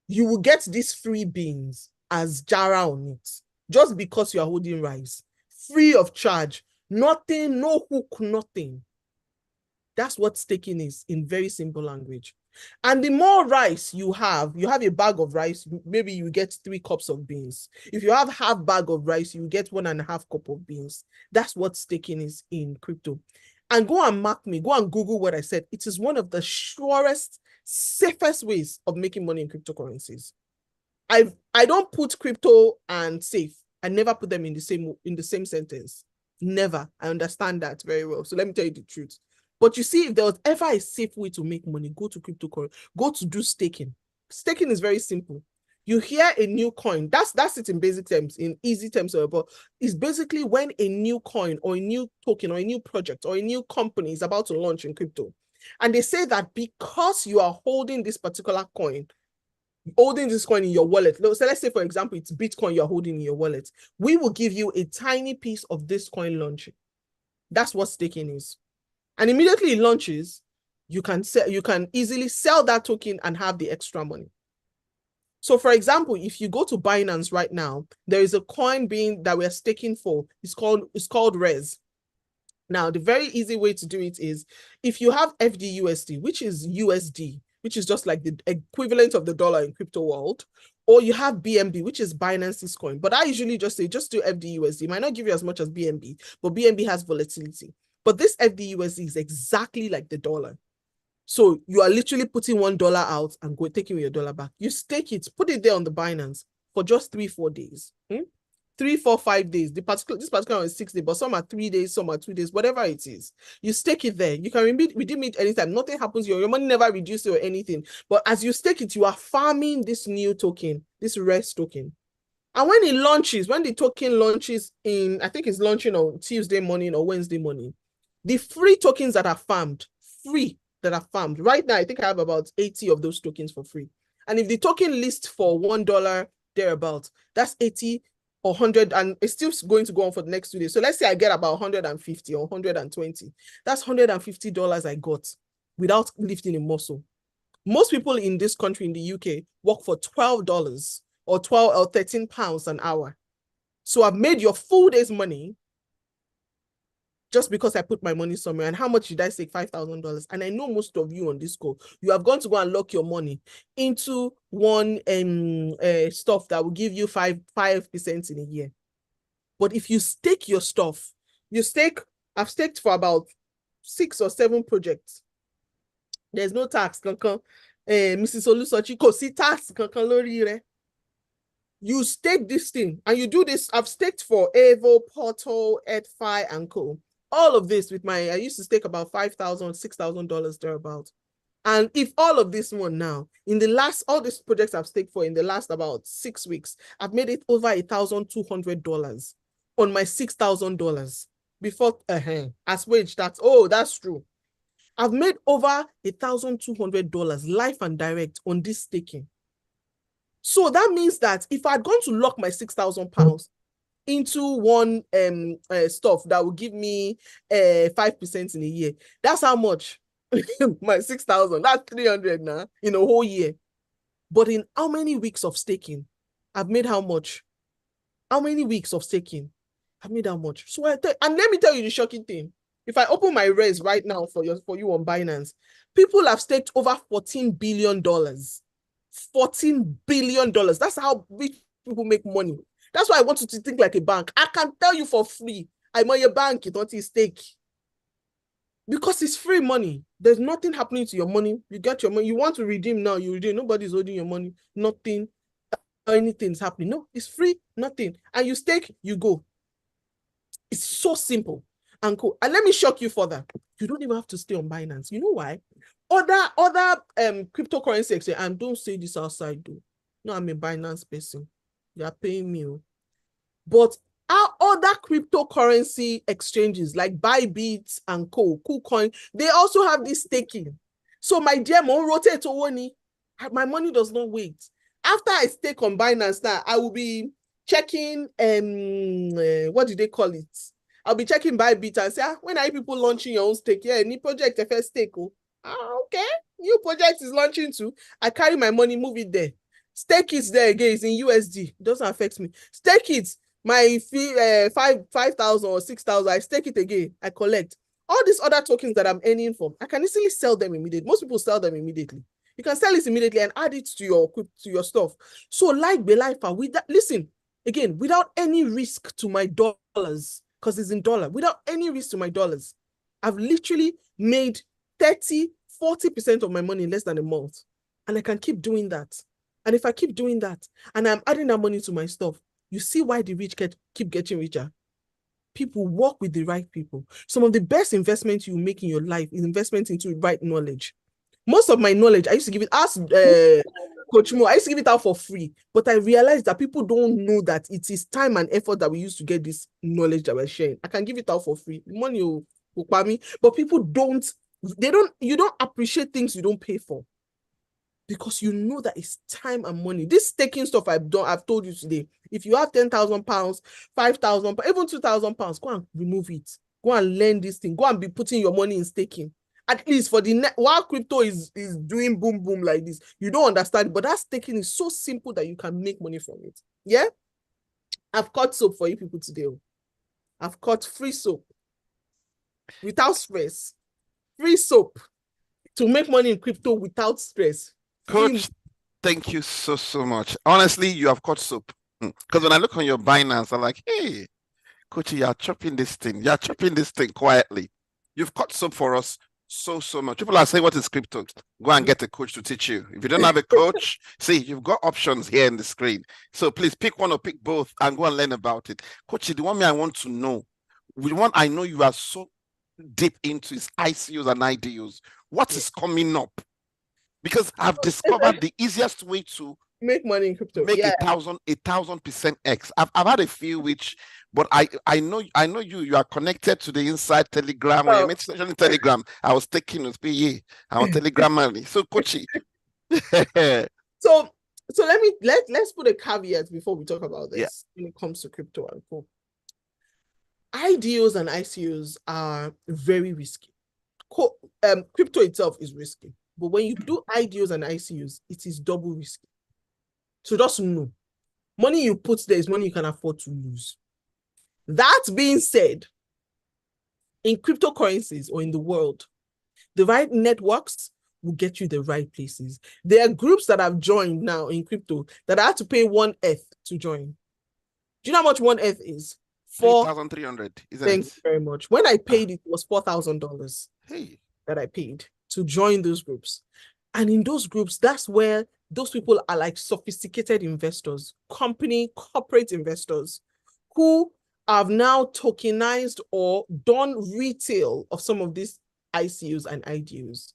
You will get these free beans as jara on it, just because you are holding rice, free of charge, nothing, no hook, nothing. That's what staking is in very simple language. And the more rice you have a bag of rice, maybe you get 3 cups of beans. If you have half bag of rice, you get 1.5 cup of beans. That's what staking is in crypto. And go and mark me, go and Google what I said. It is one of the surest, safest ways of making money in cryptocurrencies. I don't put crypto and safe. I never put them in the same sentence. Never. I understand that very well. So let me tell you the truth. But you see, if there was ever a safe way to make money, go to cryptocurrency, go to do staking. Staking is very simple. You hear a new coin, that's it in basic terms, in easy terms, but it's basically when a new coin or a new token or a new project or a new company is about to launch in crypto. And they say that because you are holding this particular coin, holding this coin in your wallet. So let's say, for example, it's Bitcoin you're holding in your wallet. We will give you a tiny piece of this coin launching. That's what staking is. And immediately it launches, you can easily sell that token and have the extra money. So for example, if you go to Binance right now, there is a coin that we're staking for. It's called RES. Now, the very easy way to do it is if you have FDUSD, which is USD, which is just like the equivalent of the dollar in crypto world, or you have BNB, which is Binance's coin. But I usually just say, just do FDUSD. It might not give you as much as BNB, but BNB has volatility. But this FDUSD is exactly like the dollar. So you are literally putting $1 out and taking your dollar back. You stake it, put it there on the Binance for just 3-4 days. 3, 4, 5 days. This particular one is 6 days, but some are 3 days, some are 2 days, whatever it is. You stake it there. You can redeem it anytime. Nothing happens. Your money never reduces or anything. But as you stake it, you are farming this new token, this REST token. And when it launches, when the token launches I think it's launching on Tuesday morning or Wednesday morning, the free tokens that are farmed, right now, I think I have about 80 of those tokens for free. And if the token lists for $1 thereabout, that's 80 or 100, and it's still going to go on for the next 2 days. So let's say I get about 150 or 120. That's $150 I got without lifting a muscle. Most people in this country, in the UK, work for $12 or 12 or 13 pounds an hour. So I've made your full day's money just because I put my money somewhere. And how much did I say? $5,000. And I know most of you on this call, you have gone to go and lock your money into one stuff that will give you 5% in a year. But if you stake your stuff, I've staked for about 6 or 7 projects. There's no tax. Mrs. Olusochi, ko si tax kankan lori re. You stake this thing and you do this. I've staked for Evo, Portal, Edfi, and Co. All of this I used to stake about $5,000, $6,000 thereabout. And if all of this one now, all these projects I've staked for in the last about 6 weeks, I've made it over $1,200 on my $6,000 before as wage. That's true. I've made over $1,200 live and direct on this staking. So that means that if I'd gone to lock my £6,000 into one stuff that will give me 5% in a year, that's how much. My 6,000, that's 300 now in a whole year. But in how many weeks of staking, I've made how much? How many weeks of staking? I've made how much? So and let me tell you the shocking thing. If I open my RES right now for you on Binance, people have staked over $14 billion. $14 billion. That's how rich people make money. That's why I want you to think like a bank. I can tell you for free, I'm on your bank, it's not a stake. Because it's free money. There's nothing happening to your money. You get your money. You want to redeem now, you redeem. Nobody's holding your money. Nothing, anything's happening. No, it's free, nothing. And you stake, you go. It's so simple and cool. And let me shock you further. You don't even have to stay on Binance. You know why? Other cryptocurrency exchange, and don't say this outside though. No, I'm a Binance person. You are paying me. But our other cryptocurrency exchanges like Bybit and KuCoin, they also have this staking. So my dear, rotate to money. My money does not wait. After I stake on Binance now, I will be checking what do they call it? I'll be checking Bybit and say, when are you people launching your own stake? Yeah, new project, first stake. Okay, new project is launching too. I carry my money, move it there. Stake it there again, it's in USD. It doesn't affect me. Stake it, my fee, 5,000 or 6,000, I stake it again, I collect. All these other tokens that I'm earning from, I can easily sell them immediately. Most people sell them immediately. You can sell it immediately and add it to your stuff. So like Belifa, listen, again, without any risk to my dollars, because it's in dollar, without any risk to my dollars, I've literally made 30-40% of my money in less than a month. And I can keep doing that. And if I keep doing that, and I'm adding that money to my stuff, you see why the rich keep getting richer. people work with the right people. Some of the best investments you make in your life is investment into right knowledge. Most of my knowledge, I used to give it, ask Coach Mo, I used to give it out for free, but I realized that people don't know that it is time and effort that we use to get this knowledge that we're sharing. I can give it out for free. Money will pay me, but people you don't appreciate things you don't pay for. Because you know that it's time and money. This staking stuff I've told you today. If you have 10,000 pounds, 5,000, even 2,000 pounds, go and remove it. Go and learn this thing. Go and be putting your money in staking. At least for while crypto is doing boom boom like this, you don't understand. But that staking is so simple that you can make money from it. Yeah, I've cut soap for you people today. I've cut free soap without stress. Free soap to make money in crypto without stress. Coach, thank you so much. Honestly, you have caught soap. Because when I look on your Binance, I'm like, hey, Coach, you're chopping this thing. You're chopping this thing quietly. You've caught soap for us so much. People are saying, what is crypto? Go and get a coach to teach you. If you don't have a coach, see, you've got options here in the screen. So please pick one or pick both and go and learn about it. Coach, the one I want to know, the one I know you are so deep into is ICOs and IDOs. What is coming up? Because I've discovered the easiest way to make money in crypto. Make 1,000% X. I've had a few but I know you are connected to the inside Telegram. When you mentioned Telegram, I was taking with PE. I was Telegram money. So Coachy. So let's put a caveat before we talk about this when it comes to crypto and co. IDOs and ICOs are very risky. Crypto itself is risky. But when you do IDOs and ICOs, it is double risky. So just know, money you put there is money you can afford to lose. That being said, in cryptocurrencies or in the world, the right networks will get you the right places. There are groups that have joined now in crypto that I had to pay 1 ETH to join. Do you know how much 1 ETH is? 4,300. Thank you very much. When I paid it was $4,000 that I paid to join those groups. And in those groups, that's where those people are like sophisticated investors, corporate investors who have now tokenized or done retail of some of these ICOs and IDOs.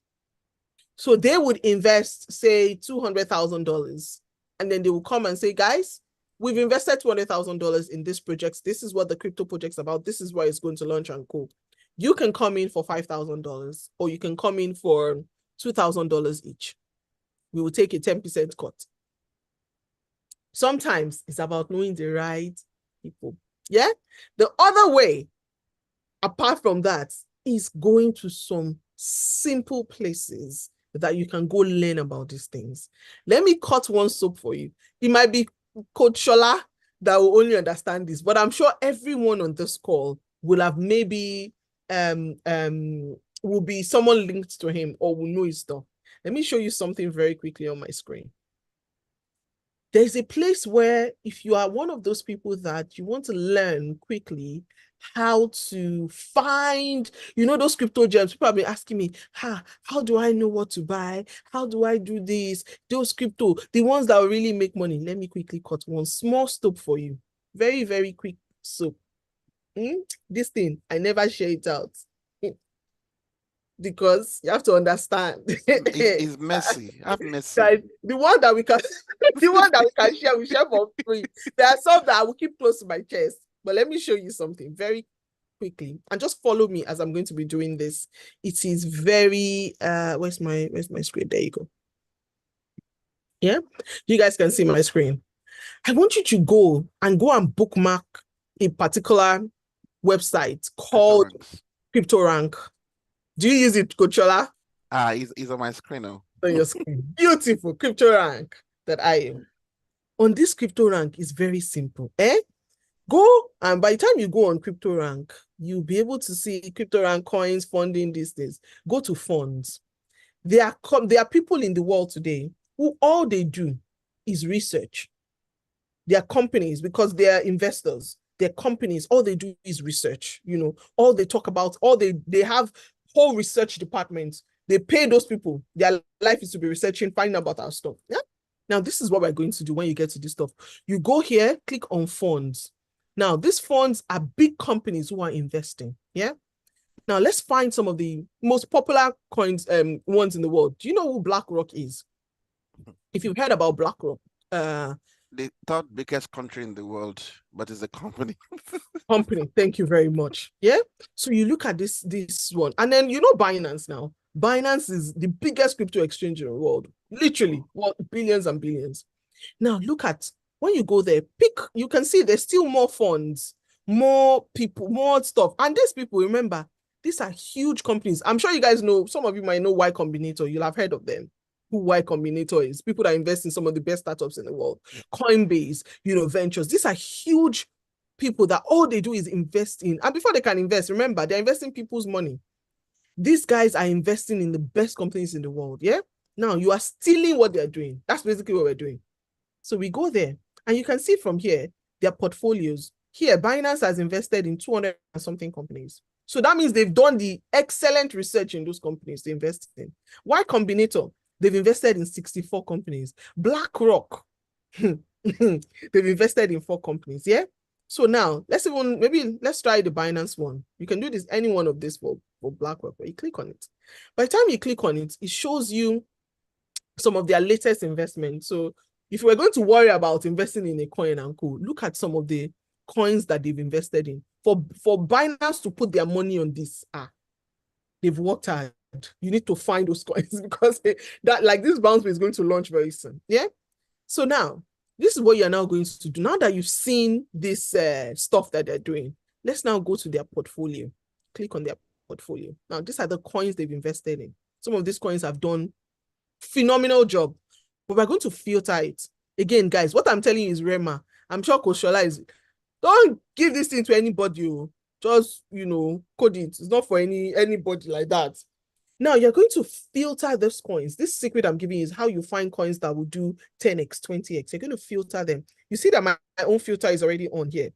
So they would invest, say, $200,000, and then they will come and say, guys, we've invested $200,000 in this project. This is what the crypto project's about. This is where it's going to launch and go. You can come in for $5,000 or you can come in for $2,000 each. We will take a 10% cut. Sometimes it's about knowing the right people. Yeah. The other way, apart from that, is going to some simple places that you can go learn about these things. Let me cut one soap for you. It might be Coach Shola that will only understand this, but I'm sure everyone on this call will have maybe will be someone linked to him or will know his stuff. Let me show you something very quickly on my screen. There's a place where if you are one of those people that you want to learn quickly how to find, those crypto gems. People have been asking me, how do I know what to buy? How do I do this? Those crypto, the ones that will really make money. Let me quickly cut one small soap for you. Very, very quick soap. This thing, I never share it out. Because you have to understand. It's messy. I'm messy. Guys, the one that we can share, we share for free. There are some that I will keep close to my chest. But let me show you something very quickly. And just follow me as I'm going to be doing this. It is very where's my screen? There you go. Yeah, you guys can see my screen. I want you to go and bookmark a particular website called CryptoRank. Do you use it, Coach Shola? It's on my screen now. On your screen. Beautiful. CryptoRank that I am. On this CryptoRank is very simple. Go, and by the time you go on CryptoRank, you'll be able to see CryptoRank coins, funding, these things. Go to funds. There are people in the world today who all they do is research. They are companies because they are investors. They're companies. All they do is research. All they talk about, they have whole research departments. They pay those people. Their life is to be researching, finding about our stuff. Yeah. Now, this is what we're going to do when you get to this stuff. You go here, click on funds. Now, these funds are big companies who are investing. Yeah. Now, let's find some of the most popular coins, ones in the world. Do you know who BlackRock is? If you've heard about BlackRock, the third biggest country in the world, but it's a company. company. Thank you very much. Yeah. So you look at this one, and then you know Binance now. Binance is the biggest crypto exchange in the world. Literally, what, billions and billions. Now look at when you go there, you can see there's still more funds, more people, more stuff. And these people, remember, these are huge companies. I'm sure you guys know, some of you might know Y Combinator. You'll have heard of them. Who Y Combinator is. People that invest in some of the best startups in the world. Coinbase, Ventures. These are huge people that all they do is invest in. And before they can invest, remember, they're investing people's money. These guys are investing in the best companies in the world. Yeah. Now you are stealing what they're doing. That's basically what we're doing. So we go there and you can see from here, their portfolios. Here, Binance has invested in 200 and something companies. So that means they've done the excellent research in those companies they invest in. Y Combinator, they've invested in 64 companies. BlackRock, they've invested in 4 companies. Yeah. So now let's try the Binance one. You can do this, any one of this for BlackRock, but you click on it. By the time you click on it, it shows you some of their latest investments. So if we're going to worry about investing in a coin and co, look at some of the coins that they've invested in. For Binance to put their money on this, they've worked hard. You need to find those coins because this bounce is going to launch very soon. Yeah. So now, this is what you're now going to do. Now that you've seen this stuff that they're doing, let's now go to their portfolio. Click on their portfolio. Now, these are the coins they've invested in. Some of these coins have done phenomenal job, but we're going to filter it. Again, guys, what I'm telling you is Rema. I'm sure Koshola is, don't give this thing to anybody. Just, code it. It's not for anybody like that. Now you're going to filter those coins. This secret I'm giving you is how you find coins that will do 10x, 20x. You're going to filter them. You see that my own filter is already on here.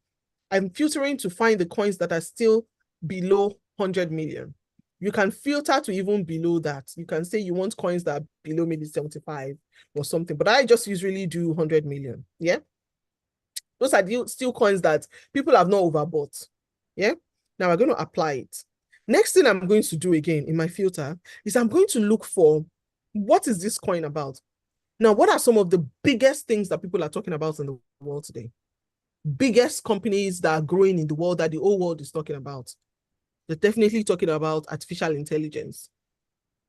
I'm filtering to find the coins that are still below 100 million. You can filter to even below that. You can say you want coins that are below maybe 75 or something, but I just usually do 100 million. Yeah. Those are still coins that people have not overbought. Yeah. Now we're going to apply it. Next thing I'm going to do again in my filter is I'm going to look for what is this coin about? Now, what are some of the biggest things that people are talking about in the world today? Biggest companies that are growing in the world that the whole world is talking about. They're definitely talking about artificial intelligence.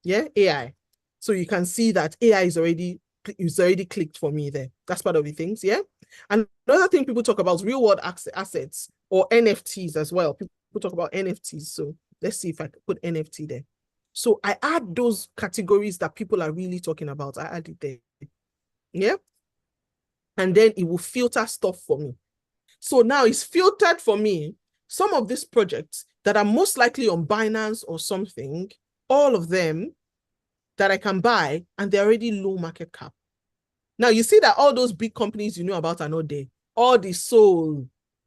Yeah, AI. So you can see that AI is already clicked for me there. That's part of the things, yeah? And another thing people talk about is real world assets or NFTs as well. People talk about NFTs. So let's see if I can put NFT there. So I add those categories that people are really talking about. I add it there. Yeah. And then it will filter stuff for me. So now it's filtered for me some of these projects that are most likely on Binance or something, all of them that I can buy, and they're already low market cap. Now you see that all those big companies you know about are not there. All the Sol,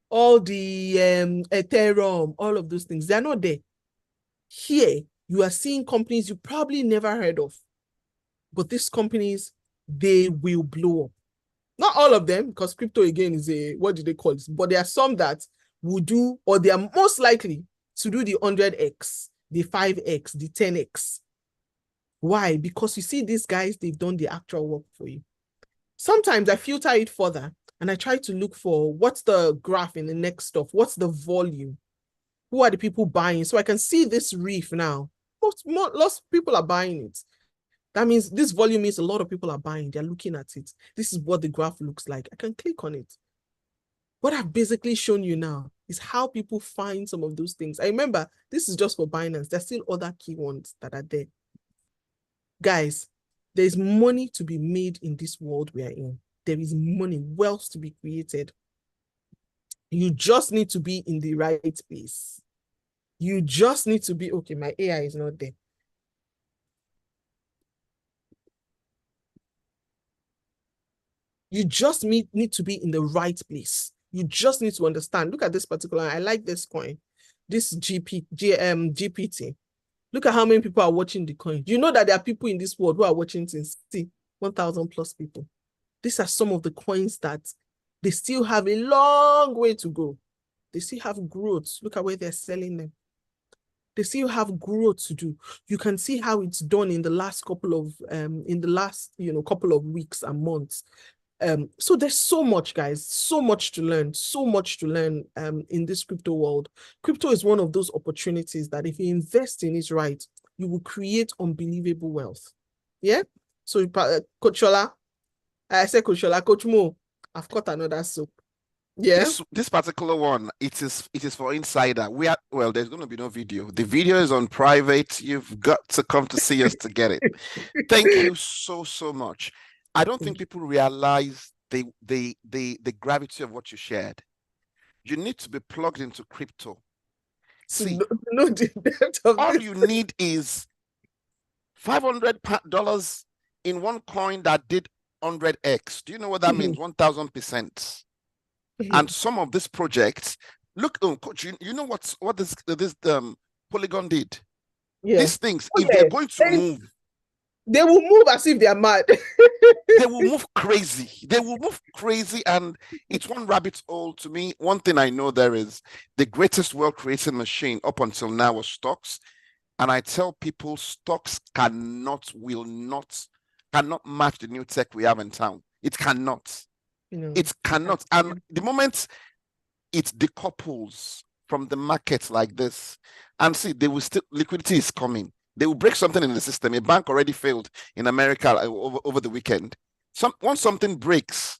all the Ethereum, all of those things, they're not there. Here, you are seeing companies you probably never heard of. But these companies, they will blow up. Not all of them, because crypto again is what do they call it? But there are some that will do, or they are most likely to do the 100x, the 5x, the 10x. Why? Because you see these guys, they've done the actual work for you. Sometimes I filter it further and I try to look for what's the graph in the next stuff, what's the volume, who are the people buying, so I can see this reef now. Lots of people are buying it. That means this volume means a lot of people are buying. They're looking at it. This is what the graph looks like. I can click on it. What I've basically shown you now is how people find some of those things. I remember this is just for Binance. There's still other key ones that are there. Guys, there's money to be made in this world we are in. There is money, wealth to be created. You just need to be in the right place. You just need to be, okay, my AI is not there. You just need to be in the right place. You just need to understand. Look at this particular, I like this coin, this GPT. Look at how many people are watching the coin. You know that there are people in this world who are watching since 1,000 plus people. These are some of the coins that they still have a long way to go. They still have growth. Look at where they're selling them. They still have growth to do. You can see how it's done in the last couple of couple of weeks and months. So there's so much, guys, so much to learn in this crypto world. Crypto is one of those opportunities that if you invest in it right, you will create unbelievable wealth. Yeah. So Coach Shola, I said Coach Shola, Coach Mo, I've got another soap. Yeah. This particular one, it is for insider. There's going to be no video. The video is on private. You've got to come to see us to get it. Thank you so much. I don't think people realize the gravity of what you shared. You need to be plugged into crypto. See, all you need is $500 in one coin that did 100x. Do you know what that means? 1,000%. And some of these projects, look, Coach, you know what this Polygon did? Yeah. These things, if they're going to move, they will move as if they are mad. They will move crazy. They will move crazy, and it's one rabbit hole. To me, one thing I know there is the greatest wealth creating machine up until now was stocks. And I tell people stocks cannot match the new tech we have in town. It cannot. It cannot. And the moment it decouples from the markets like this, and see, liquidity is coming. They will break something in the system. A bank already failed in America over the weekend. Once something breaks,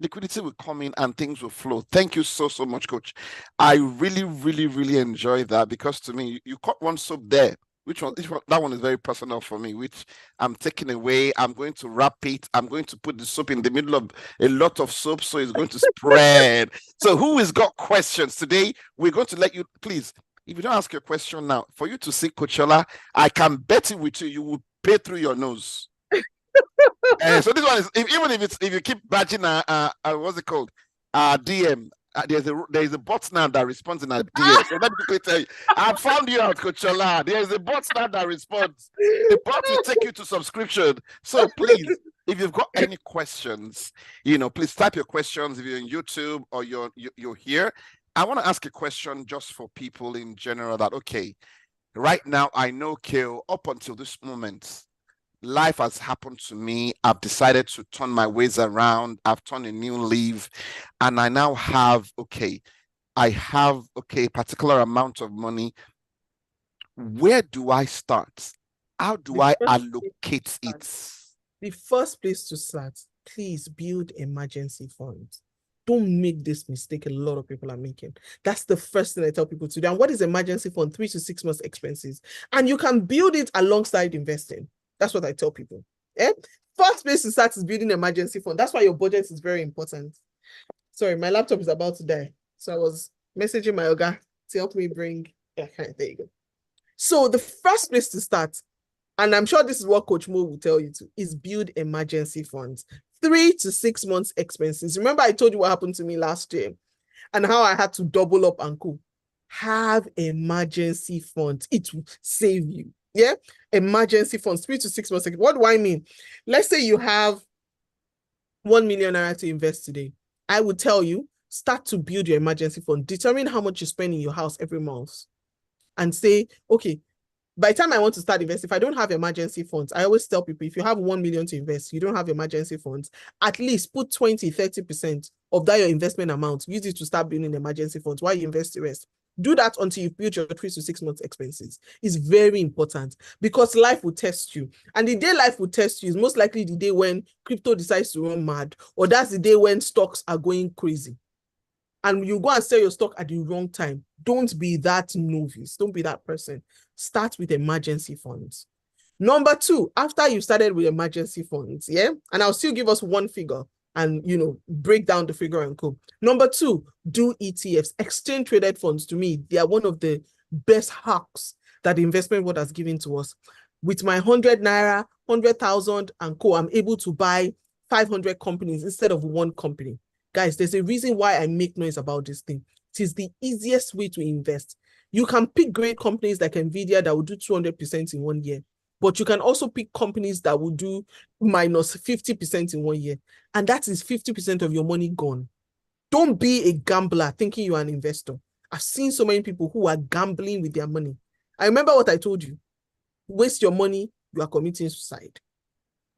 liquidity will come in and things will flow. Thank you so much, Coach. I really enjoy that, because to me, you caught one soap there. Which one? That one is very personal for me, which I'm taking away. I'm going to wrap it. I'm going to put the soap in the middle of a lot of soap, so it's going to spread. So who has got questions today? We're going to let you, please, if you don't ask your question now, for you to see Coach Shola, I can bet it with you will pay through your nose. So this one is, if you keep badging what's it called? DM. There's a bot now that responds in a DM. So let me quickly tell you, I found you out, Coach Shola. There's a bot now that responds. The bot will take you to subscription. So please, if you've got any questions, please type your questions. If you're on YouTube or you're here, I want to ask a question just for people in general that, okay, right now I know, Kale, up until this moment, life has happened to me. I've decided to turn my ways around. I've turned a new leaf, and I now have, a particular amount of money. Where do I start? How do I allocate it? The first place to start, please build emergency funds. Don't make this mistake a lot of people are making. That's the first thing I tell people to do. And what is emergency fund? 3 to 6 months expenses. And you can build it alongside investing. That's what I tell people. First place to start is building emergency fund. That's why your budget is very important. Sorry, my laptop is about to die. So I was messaging my Oga to help me bring. Yeah, there you go. So the first place to start, and I'm sure this is what Coach Mo will tell you to, is build emergency funds. 3 to 6 months expenses. Remember, I told you what happened to me last year and how I had to double up and go. Have emergency funds. It will save you. Yeah, emergency funds, 3 to 6 months. What do I mean? Let's say you have 1 million naira to invest today. I would tell you, start to build your emergency fund. Determine how much you spend in your house every month, and say, okay, by the time I want to start investing, if I don't have emergency funds, I always tell people, if you have 1 million to invest, you don't have emergency funds, at least put 20-30% of that your investment amount. Use it to start building emergency funds while you invest the rest. Do that until you build your 3 to 6 months expenses. It's very important, because life will test you. And the day life will test you is most likely the day when crypto decides to run mad, or that's the day when stocks are going crazy. And you go and sell your stock at the wrong time. Don't be that novice. Don't be that person. Start with emergency funds. Number 2, after you started with emergency funds, and I'll still give us one figure and, break down the figure and go. Number 2, do ETFs, exchange traded funds. To me, they are one of the best hacks that the investment world has given to us. With my 100 naira, 100,000 and co, I'm able to buy 500 companies instead of one company. Guys, there's a reason why I make noise about this thing. It is the easiest way to invest. You can pick great companies like NVIDIA that will do 200% in 1 year. But you can also pick companies that will do minus 50% in 1 year. And that is 50% of your money gone. Don't be a gambler thinking you are an investor. I've seen so many people who are gambling with their money. I remember what I told you. Waste your money, you are committing suicide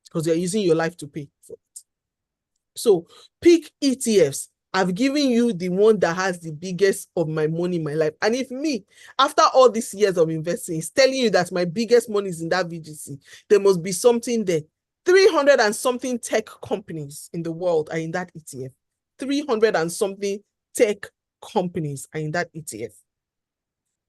because you're using your life to pay for it. So pick ETFs. I've given you the one that has the biggest of my money in my life. And if me, after all these years of investing, is telling you that my biggest money is in that VGC, there must be something there. 300 and something tech companies in the world are in that ETF. 300 and something tech companies are in that ETF.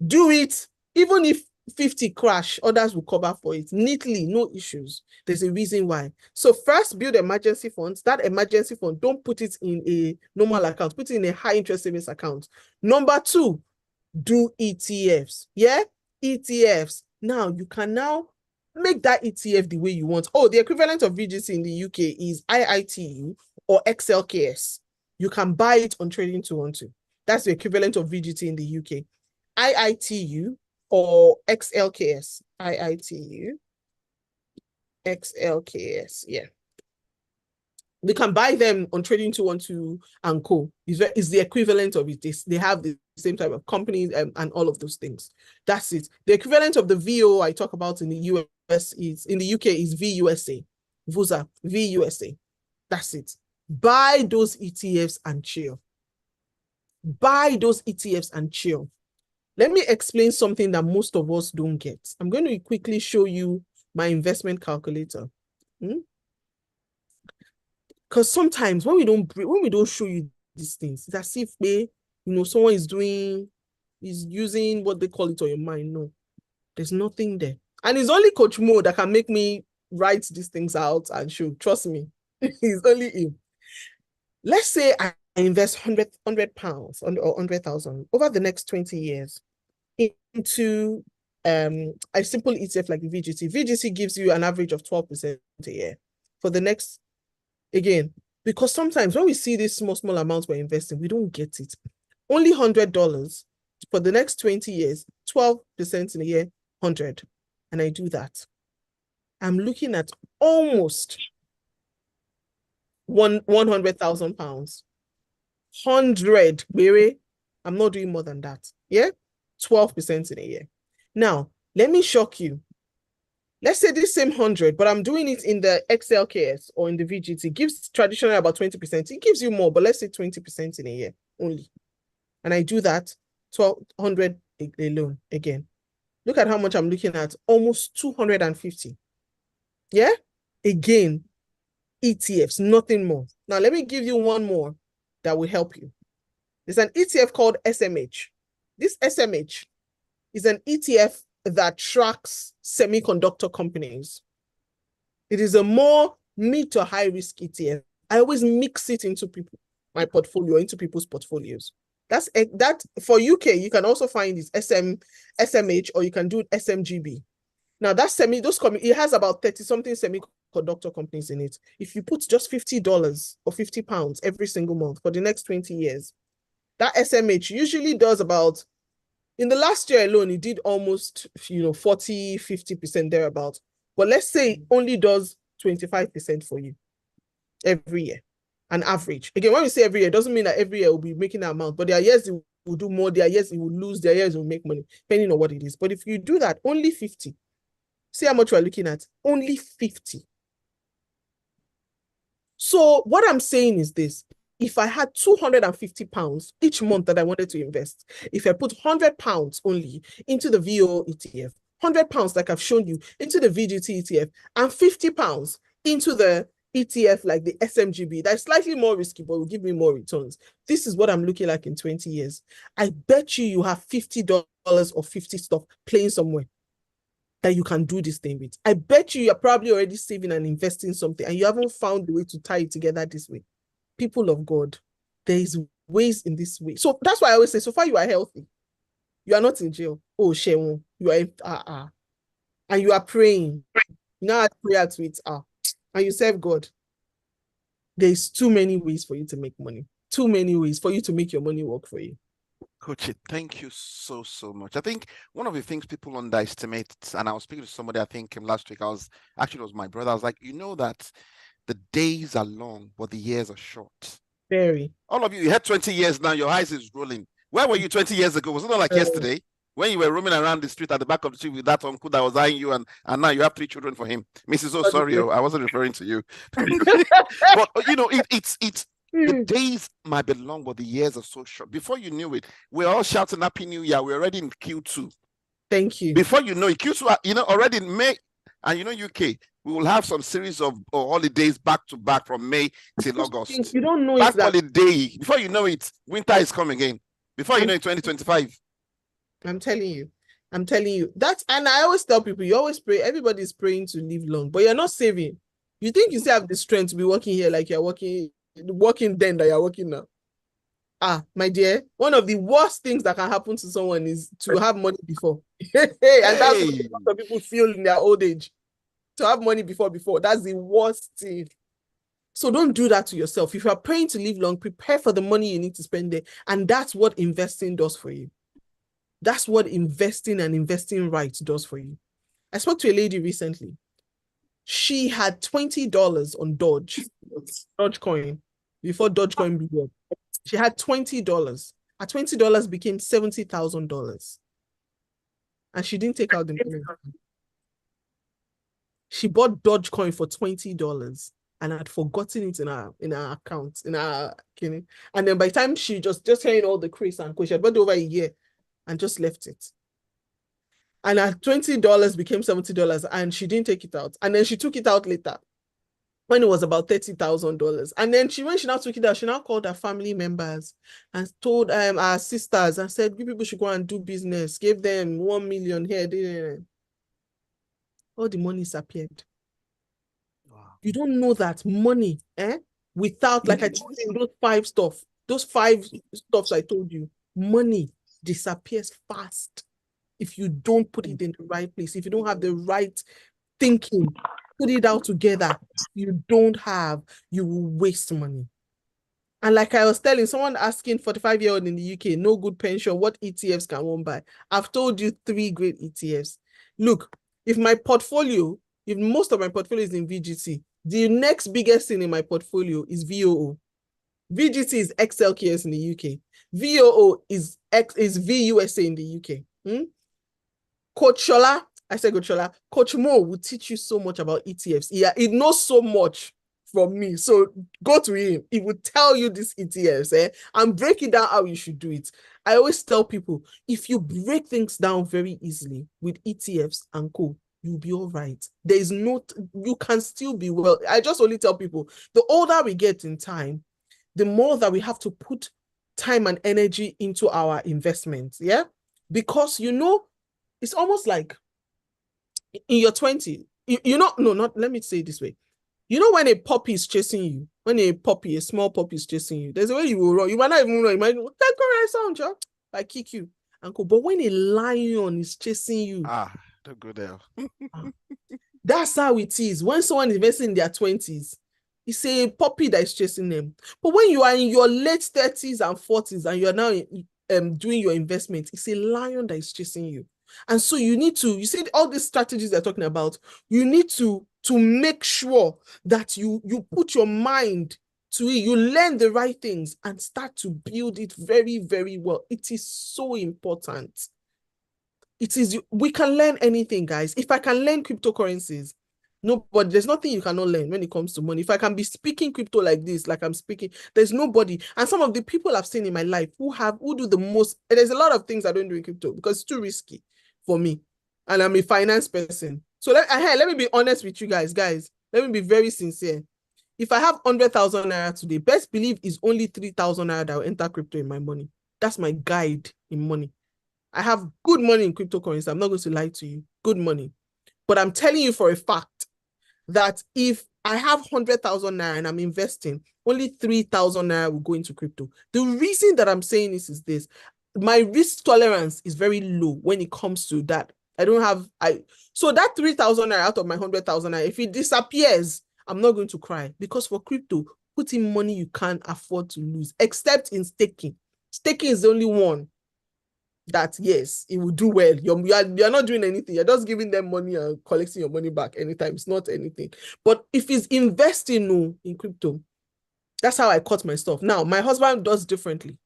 Do it, even if 50 crash, others will cover for it neatly, no issues. There's a reason why. So first, build emergency funds. That emergency fund, don't put it in a normal account, put it in a high interest savings account. Number two, do ETFs. Yeah, ETFs. Now you can now make that ETF the way you want. Oh, the equivalent of VGC in the UK is IITU or XLKS. You can buy it on Trading 212. That's the equivalent of VGT in the UK. IITU or XLKS. IITU, XLKS. Yeah. We can buy them on Trading 212 and Co. Is the equivalent of it. They have the same type of companies and all of those things. That's it. The equivalent of the VO I talk about in the US is, in the UK is VUSA. VUSA, VUSA. That's it. Buy those ETFs and chill. Buy those ETFs and chill. Let me explain something that most of us don't get. I'm going to quickly show you my investment calculator. Because sometimes when we don't show you these things, it's as if someone is using what they call it on your mind. No, there's nothing there. And it's only Coach Mo that can make me write these things out and show. Trust me, it's only him. Let's say I invest 100 pounds or 100,000 over the next 20 years into a simple ETF like the VGC. VGC gives you an average of 12% a year for the next, again, because sometimes when we see these small amounts we're investing, we don't get it. Only $100 for the next 20 years, 12% in a year, 100. And I do that. I'm looking at almost 100,000 pounds. 100, baby. I'm not doing more than that. Yeah? 12% in a year. Now, let me shock you. Let's say this same 100, but I'm doing it in the XLKS or in the VGT. Gives traditionally about 20%. It gives you more, but let's say 20% in a year only. And I do that, 1,200 alone again. Look at how much I'm looking at, almost 250. Yeah? Again, ETFs, nothing more. Now, let me give you one more that will help you. There's an ETF called SMH. This SMH is an ETF that tracks semiconductor companies. It is a more mid to high risk ETF. I always mix it into my portfolio, into people's portfolios. That's that for UK. You can also find this SMH, or you can do SMGB. Now that it has about 30 something semiconductor companies in it. If you put just $50 or £50 every single month for the next 20 years, that SMH usually does about, in the last year alone, it did almost 40-50% thereabout. But let's say it only does 25% for you every year, an average. Again, when we say every year, it doesn't mean that every year will be making that amount, but there are years it will do more, there are years it will lose, there are years it will make money, depending on what it is. But if you do that, only 50. See how much we're looking at? Only 50. So what I'm saying is this. If I had 250 pounds each month that I wanted to invest, if I put 100 pounds only into the VO ETF, 100 pounds like I've shown you into the VGT ETF, and 50 pounds into the ETF like the SMGB, that's slightly more risky, but will give me more returns. This is what I'm looking like in 20 years. I bet you have $50 or 50 stuff playing somewhere that you can do this thing with. I bet you're probably already saving and investing something, and you haven't found the way to tie it together this way. People of God, there is ways in this way. So that's why I always say, so far you are healthy. You are not in jail. Oh, Shemun, you are and you are praying. You know how prayer to it and you serve God. There's too many ways for you to make money. Too many ways for you to make your money work for you. Coach, thank you so much. I think one of the things people underestimate, and I was speaking to somebody, I think last week, it was my brother. I was like, that the days are long, but the years are short. Very. All of you had 20 years now, your eyes is rolling. Where were you 20 years ago? Was it not like yesterday when you were roaming around the street at the back of the street with that uncle that was eyeing you, and now you have 3 children for him? Mrs. Oh, sorry, I wasn't referring to you. But you know, it's the days might be long, but the years are so short. Before you knew it, we're all shouting Happy New Year. We're already in Q2. Thank you. Before you know it, Q2, you know, already in May, and you know, UK, we will have some series of holidays back to back from May till August. You don't know Back holiday. Before you know it, winter is coming again. Before you know it, 2025. I'm telling you. That's, and I always tell people, you always pray. Everybody's praying to live long, but you're not saving. You think you still have the strength to be working here like you're working then that you're working now. My dear, one of the worst things that can happen to someone is to have money before. And that's what a lot of people feel in their old age. To have money before. That's the worst thing. So don't do that to yourself. If you are praying to live long, prepare for the money you need to spend there. And that's what investing does for you. That's what investing and investing right does for you. I spoke to a lady recently. She had $20 on Dogecoin, before Dogecoin began. She had $20. Her $20 became $70,000. And she didn't take out the money. She bought Dogecoin for $20 and had forgotten it in her account, and then by the time she just hearing all the craze and she had bought over a year and just left it. And her $20 became $70 and she didn't take it out. And then she took it out later when it was about $30,000. And then when she now took it out, she now called her family members and told our sisters and said, you people should go and do business. Gave them 1 million here. All the money disappeared. Wow. You don't know that money, without, like I told you, those five stuffs I told you, money disappears fast if you don't put it in the right place. If you don't have the right thinking, put it out together, you will waste money. And like I was telling someone asking 45-year-old in the UK, no good pension, what ETFs can one buy? I've told you 3 great ETFs. Look, if most of my portfolio is in VGT, the next biggest thing in my portfolio is VOO. VGT is XLKS in the UK. VOO is VUSA in the UK. Coach Shola, Coach Mo will teach you so much about ETFs. Yeah, he knows so much from me. So go to him. He will tell you these ETFs and break it down how you should do it. I always tell people, if you break things down very easily with ETFs and co, you'll be all right. You can still be well. I just only tell people, the older we get in time, the more that we have to put time and energy into our investments. Yeah. Because, it's almost like in your 20s, let me say it this way. When a puppy is chasing you, a small puppy is chasing you, there's a way you will run. You might not even run. You might go, that right sound, Joe. I kick you. Uncle. But when a lion is chasing you, don't go there. That's how it is. When someone is investing in their 20s, it's a puppy that is chasing them. But when you are in your late 30s and 40s and you are now doing your investment, it's a lion that is chasing you. And so you need to, you see all these strategies they're talking about, you need to make sure that you put your mind to it, you learn the right things and start to build it very, very well. It is so important. We can learn anything, guys. If I can learn cryptocurrencies, but there's nothing you cannot learn when it comes to money. If I can be speaking crypto like this, like I'm speaking, there's nobody. And some of the people I've seen in my life who do the most, there's a lot of things I don't do in crypto because it's too risky for me. And I'm a finance person. So let me be honest with you guys. Let me be very sincere. If I have 100,000 naira today, best believe is only 3,000 naira that will enter crypto in my money. That's my guide in money. I have good money in cryptocurrency. I'm not going to lie to you. Good money. But I'm telling you for a fact that if I have 100,000 naira and I'm investing, only 3,000 naira will go into crypto. The reason that I'm saying this is this. My risk tolerance is very low when it comes to that. So that 3,000 naira out of my 100,000 naira, if it disappears, I'm not going to cry, because for crypto, put in money you can't afford to lose, except in staking. Staking is the only one that, yes, it will do well. You're not doing anything. You're just giving them money and collecting your money back anytime. It's not anything. But if it's investing in crypto, That's how I cut my stuff. Now, my husband does differently.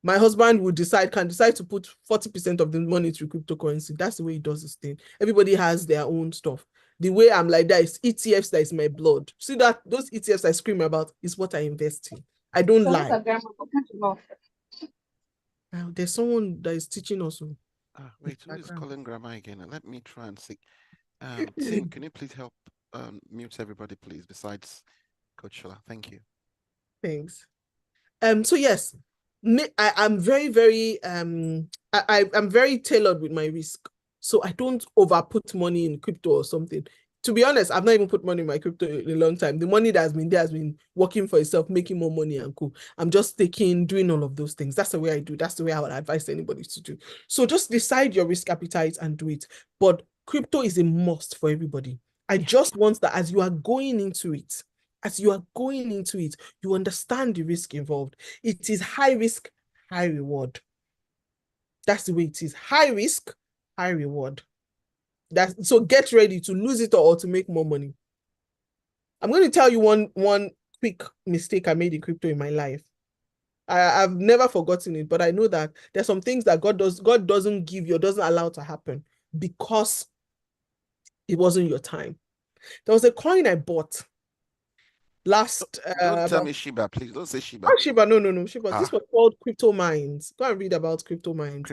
My husband can decide to put 40% of the money to cryptocurrency. That's the way he does his thing. Everybody has their own stuff. The way I'm like that is ETFs, that is my blood. See that those ETFs I scream about is what I invest in. I don't lie. Now, there's someone that is teaching us. Wait, who is calling grandma again? Let me try and see. Tim, can you please help mute everybody, please, besides Coach Shola? Thank you. Thanks. So yes, I'm very, very I'm very tailored with my risk. So I don't over put money in crypto or something. To be honest, I've not even put money in my crypto in a long time. The money that has been there has been working for itself, making more money and cool. I'm just doing all of those things. That's the way I do. That's the way I would advise anybody to do. So just decide your risk appetite and do it. But crypto is a must for everybody. I just want that as you are going into it, you understand the risk involved. It is high risk, high reward. That's the way it is. High risk, high reward. So get ready to lose it or to make more money. I'm going to tell you one quick mistake I made in crypto in my life. I've never forgotten it, but I know that there's some things that God doesn't give you or doesn't allow to happen because it wasn't your time. There was a coin I bought last. Don't tell me Shiba, please. Don't say Shiba. Oh, Shiba, no, Shiba. This was called Crypto Mines. Go and read about Crypto Mines.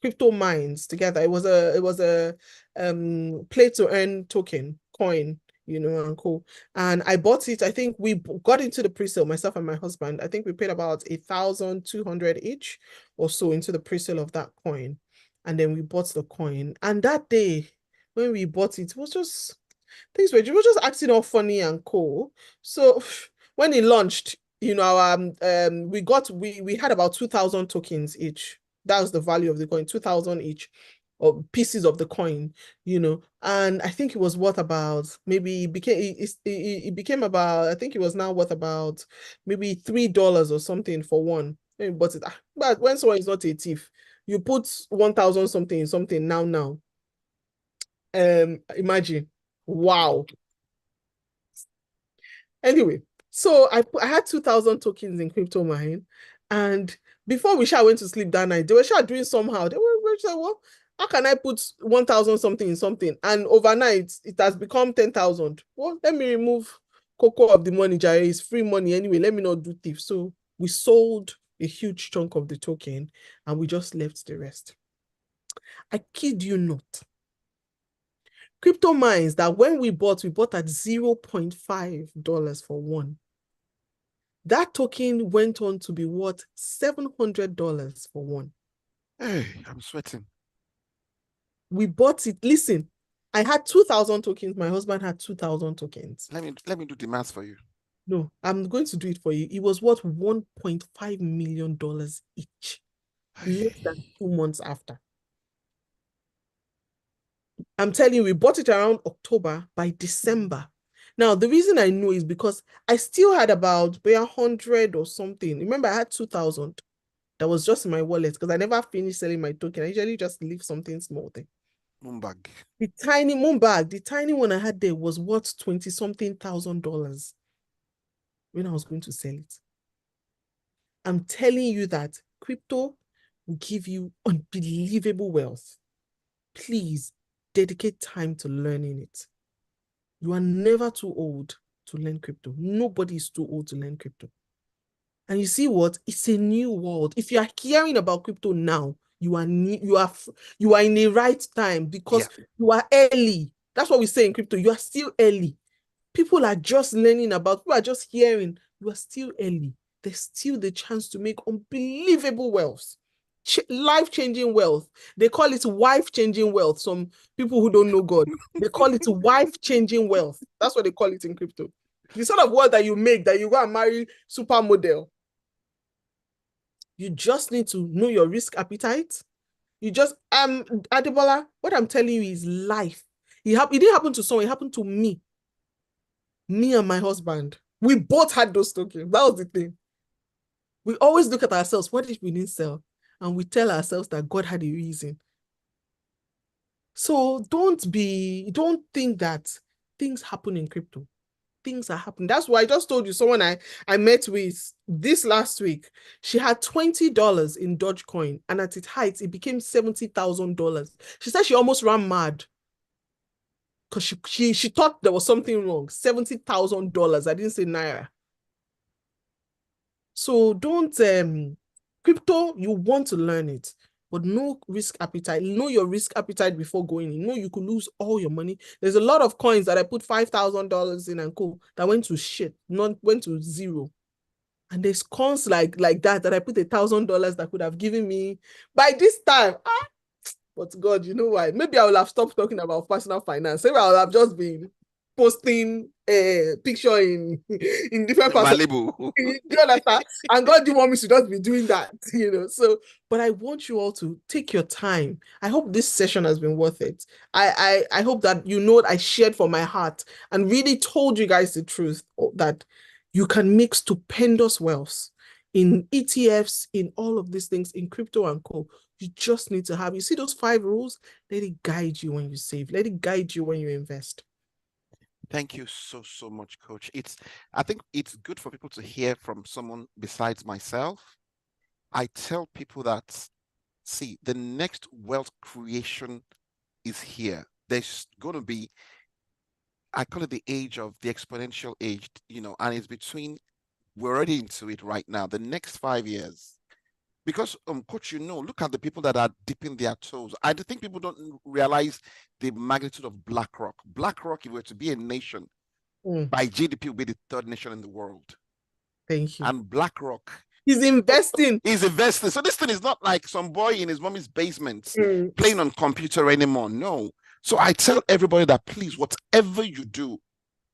Crypto Mines together. It was a play to earn token coin, and cool. And I bought it. I think we got into the pre-sale, myself and my husband. I think we paid about 1,200 each or so into the pre-sale of that coin. And then we bought the coin. And that day when we bought it, was just things were just acting all funny and cool. So when it launched, we had about 2,000 tokens each. That was the value of the coin, 2,000 each, or pieces of the coin, and I think it was worth about maybe it became about, I think it was now worth about maybe $3 or something for one. But when someone is not a thief, you put 1,000 something in something now. Imagine. Wow. Anyway, so I had 2,000 tokens in Crypto Mine, and before we went to sleep that night, they were doing somehow. They were like, well, how can I put 1,000 something in something? And overnight, it has become 10,000. Well, let me remove Coco of the money, Jare. It's free money anyway. Let me not do thief. So we sold a huge chunk of the token and we just left the rest. I kid you not. Crypto Mines that when we bought at $0.5 for one. That token went on to be worth $700 for one. Hey, I'm sweating. We bought it. Listen, I had 2,000 tokens. My husband had 2,000 tokens. Let me do the math for you. No, I'm going to do it for you. It was worth $1.5 million each. Less than 2 months after. I'm telling you, we bought it around October. By December. Now, the reason I know is because I still had about 100 or something. Remember, I had 2,000 that was just in my wallet because I never finished selling my token. I usually just leave something small there. Moonbag. The tiny Moonbag, the tiny one I had there was worth $20-something thousand when I was going to sell it. I'm telling you that crypto will give you unbelievable wealth. Please dedicate time to learning it. You are never too old to learn crypto. Nobody is too old to learn crypto. And you see what? It's a new world. If you are hearing about crypto now, you are in the right time because you are early. That's what we say in crypto. You are still early. People are just learning about, people are just hearing. You are still early. There's still the chance to make unbelievable wealth. Life-changing wealth. They call it wife-changing wealth. Some people who don't know God, they call it wife-changing wealth. That's what they call it in crypto. The sort of wealth that you make, that you go and marry supermodel. You just need to know your risk appetite. You just, Adebola, what I'm telling you is life. It didn't happen to someone, it happened to me. Me and my husband. We both had those tokens. That was the thing. We always look at ourselves, what if we didn't sell? And we tell ourselves that God had a reason. So don't think that things happen in crypto. things are happening. That's why I just told you someone I met with this last week. She had $20 in Dogecoin, and at its height, it became $70,000. She said she almost ran mad because she thought there was something wrong. $70,000. I didn't say naira. So don't crypto, you want to learn it, but no risk appetite. Know your risk appetite before going in. Know you could lose all your money. There's a lot of coins that I put $5,000 in and cool that went to shit, went to zero. And there's coins like that I put $1,000 that could have given me by this time. But God, you know why? Maybe I will have stopped talking about personal finance. Maybe I will have just been posting a picture in different parts Malibu. you understand? And God didn't want me to just be doing that, So, but I want you all to take your time. I hope this session has been worth it. I hope that what I shared from my heart and really told you guys the truth that you can make stupendous wealth in ETFs, in all of these things, in crypto and co. You just need to have, you see those 5 rules? Let it guide you when you save. Let it guide you when you invest. Thank you so much, Coach. I think it's good for people to hear from someone besides myself. I tell people that, see, the next wealth creation is here. There's going to be, I call it the age of the exponential age, and it's between, we're already into it right now, the next 5 years. Because, Coach, look at the people that are dipping their toes. I think people don't realize the magnitude of BlackRock. BlackRock, if it were to be a nation, by GDP, will be the 3rd nation in the world. Thank you. And BlackRock He's investing. So this thing is not like some boy in his mommy's basement playing on computer anymore. No. So I tell everybody that, please, whatever you do,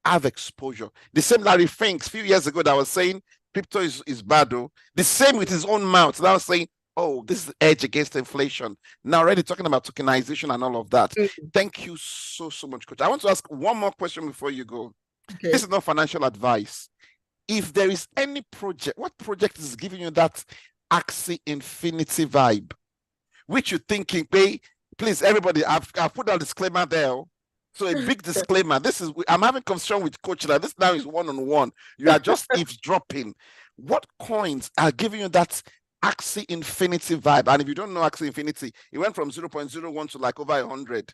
have exposure. The same Larry Finks a few years ago that was saying crypto is bad, though. The same with his own mouth. That was saying, oh, this is edge against inflation. Now already talking about tokenization and all of that. Thank you so much, Coach. I want to ask one more question before you go. Okay. This is not financial advice. If there is any project, what project is giving you that Axie Infinity vibe? Which you're thinking, please, everybody, I've put a disclaimer there. So a big disclaimer. I'm having concern with Coach now. This now is one-on-one. You are just eavesdropping. What coins are giving you that Axie Infinity vibe? And if you don't know Axie Infinity, it went from 0.01 to like over 100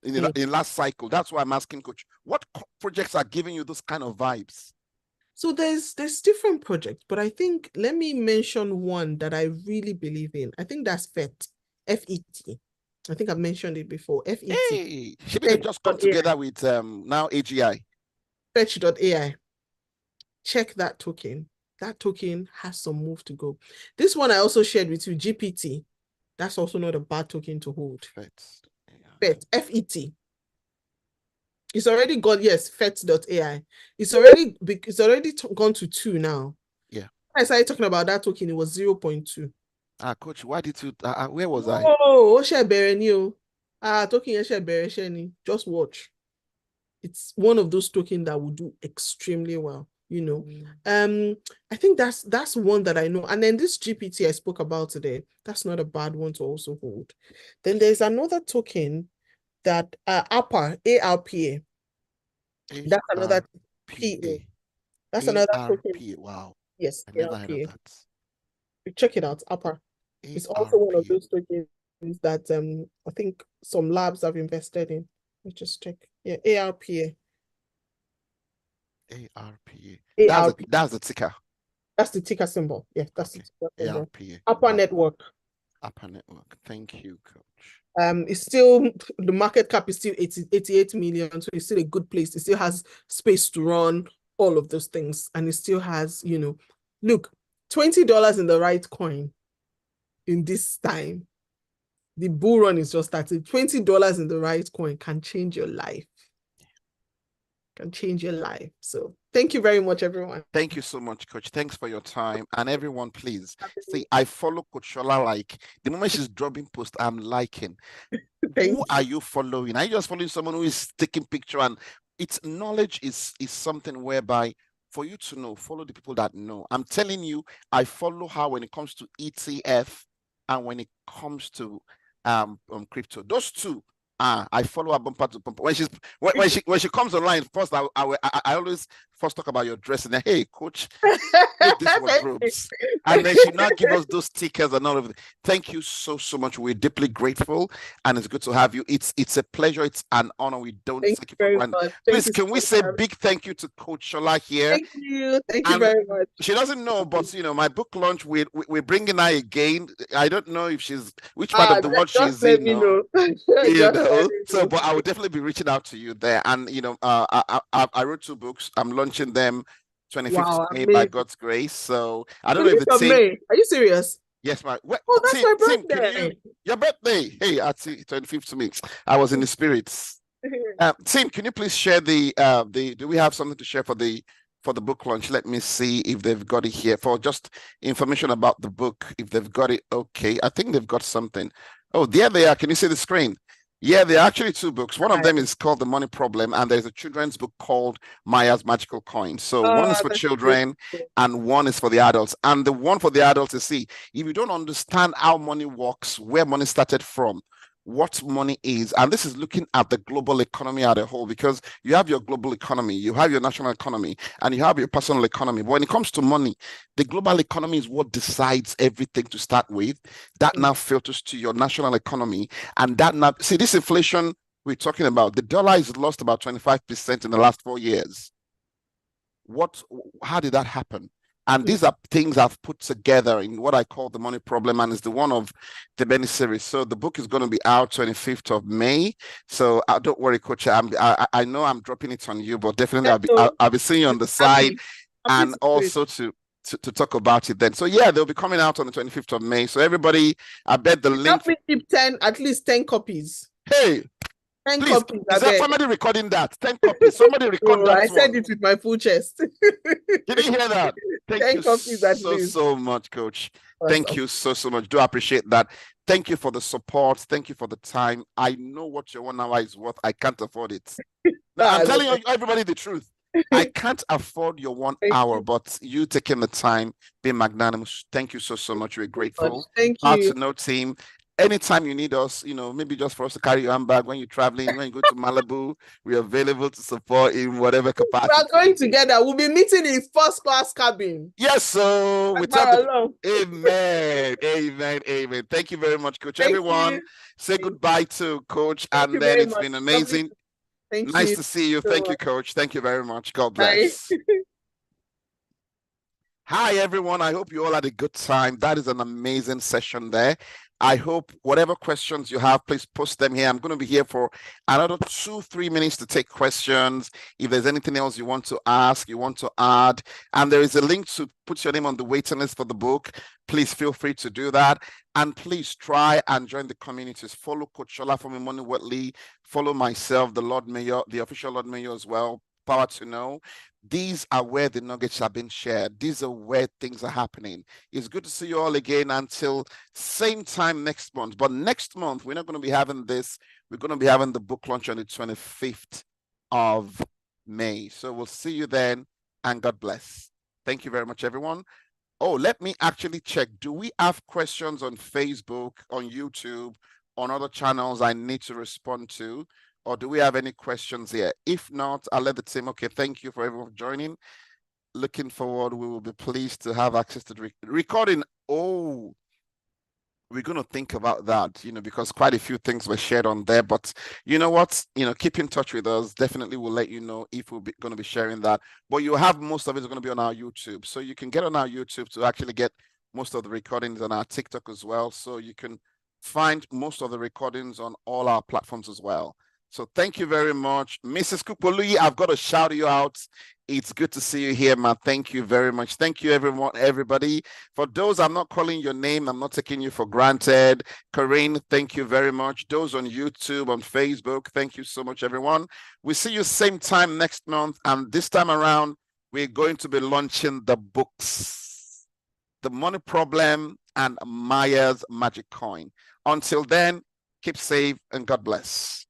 in last cycle. That's why I'm asking Coach. What projects are giving you those kind of vibes? So there's different projects, but I think, let me mention one that I really believe in. I think that's FET, F-E-T. I think I've mentioned it before. FET. Hey, should we just come together with now AGI? Fetch.ai. Check that token. That token has some move to go. This one I also shared with you, GPT. That's also not a bad token to hold. FET, F-E-T. It's already gone, yes, FET.ai. It's already gone to 2 now. Yeah. When I started talking about that token, it was 0.2. Coach, why did you where was I? Token just watch. It's one of those tokens that will do extremely well, I think that's one that I know. And then this GPT I spoke about today, that's not a bad one to also hold. Then there's another token that ARPA. That's another PA. That's another token. Wow. Yes, I never heard of that. Check it out, ARPA. It's also one of those tokens that I think some labs have invested in. Let's just check. Yeah, ARPA. ARPA. That's the ticker. That's the ticker symbol. Yeah, that's the ticker symbol. ARPA. ARPA Network. ARPA Network. Thank you, Coach. It's still, the market cap is still 88 million, so it's still a good place. It still has space to run all of those things, and it still has, look, $20 in the right coin in this time. The bull run is just started. $20 in the right coin can change your life. Can change your life. So thank you very much, everyone. Thank you so much, Coach. Thanks for your time. And everyone, please see, I follow Coach Shola. Like the moment she's dropping post, I'm liking. Who are you following? Are you just following someone who is taking picture? And it's knowledge is something whereby for you to know, follow the people that know. I'm telling you, I follow her when it comes to ETF and when it comes to crypto. Those two I follow her bumper to bumper. When she comes online, first I always first talk about your dressing. Hey, coach, make these wardrobes. And then she now give us those stickers and all of it. Thank you so much. We're deeply grateful, and it's good to have you. It's a pleasure. It's an honor. We don't take it for granted. Please, can we say big thank you to Coach Shola here? Thank you very much. She doesn't know, but my book launch, we're bringing her again. I don't know if which part of the world she's in. So, but I will definitely be reaching out to you there. And I wrote 2 books. I'm launching them 25th May by God's grace. So I don't know if the team. May. Are you serious? Yes, my. That's my birthday. Your birthday. Hey, at 25th to me. I was in the spirits. Tim, can you please share the do we have something to share for the book launch? Let me see if they've got it here for just information about the book. If they've got it, okay. I think they've got something. Oh, there they are. Can you see the screen? Yeah, there are actually 2 books. One of them is called The Money Problem, and there's a children's book called Maya's Magical Coin. So one is for children and one is for the adults. And the one for the adults is, see, if you don't understand how money works, where money started from, what money is, and this is looking at the global economy as a whole, because you have your global economy, you have your national economy, and you have your personal economy. But when it comes to money, the global economy is what decides everything to start with. That now filters to your national economy, and that now, see, this inflation we're talking about, the dollar is lost about 25% in the last 4 years. How did that happen? And these are things I've put together in what I call The Money Problem, and it's the one of the mini series. So the book is going to be out 25th of May. So don't worry, Coach. I know I'm dropping it on you, but definitely I'll be seeing you on the side, and also to talk about it then. So yeah, they'll be coming out on the 25th of May. So everybody, I bet the link. Help me keep at least 10 copies. Hey. 10 Please, copies. Is there somebody recording that? 10 copies. Somebody record that. I said it with my full chest. Did you hear that? Thank you so much, Coach. Awesome. Thank you so much. Do appreciate that. Thank you for the support. Thank you for the time. I know what your 1 hour is worth. I can't afford it. Now, I'm telling everybody the truth. I can't afford your 1 hour, but you taking the time, being magnanimous. Thank you so much. We're grateful. Thank you. Out to know team. Anytime you need us, maybe just for us to carry your handbag when you're traveling, when you go to Malibu, we're available to support in whatever capacity. We are going together. We'll be meeting in first class cabin. Yes, so amen. Thank you very much, Coach. Everyone, say goodbye to Coach, and then it's been amazing. Nice to see you. Thank you, Coach. Thank you very much. God bless. Hi, everyone. I hope you all had a good time. That is an amazing session there. I hope whatever questions you have, please post them here. I'm going to be here for another 2-3 minutes to take questions. If there's anything else you want to ask, you want to add, and there is a link to put your name on the waiting list for the book, please feel free to do that. And please try and join the communities. Follow Coach Shola from Emmanuel Watley. Follow myself, the Lord Mayor, the official Lord Mayor as well. Power to Know. These are where the nuggets have been shared. These are where things are happening. It's good to see you all again until same time next month. But next month, we're not going to be having this. We're going to be having the book launch on the 25th of May. So we'll see you then, and God bless. Thank you very much, everyone. Oh, let me actually check. Do we have questions on Facebook, on YouTube, on other channels I need to respond to? Or do we have any questions here? If not, I'll let the team. Okay, thank you for everyone joining. Looking forward, we will be pleased to have access to the recording. Oh, we're going to think about that, because quite a few things were shared on there. But you know what? Keep in touch with us. Definitely we'll let you know if we're going to be sharing that. But you have most of it is going to be on our YouTube. So you can get on our YouTube to actually get most of the recordings on our TikTok as well. So you can find most of the recordings on all our platforms as well. So thank you very much. Mrs. Kupolu, I've got to shout you out. It's good to see you here, man. Thank you very much. Thank you, everybody. For those, I'm not calling your name. I'm not taking you for granted. Corinne, thank you very much. Those on YouTube, on Facebook, thank you so much, everyone. We'll see you same time next month. And this time around, we're going to be launching the books, The Money Problem and Maya's Magic Coin. Until then, keep safe and God bless.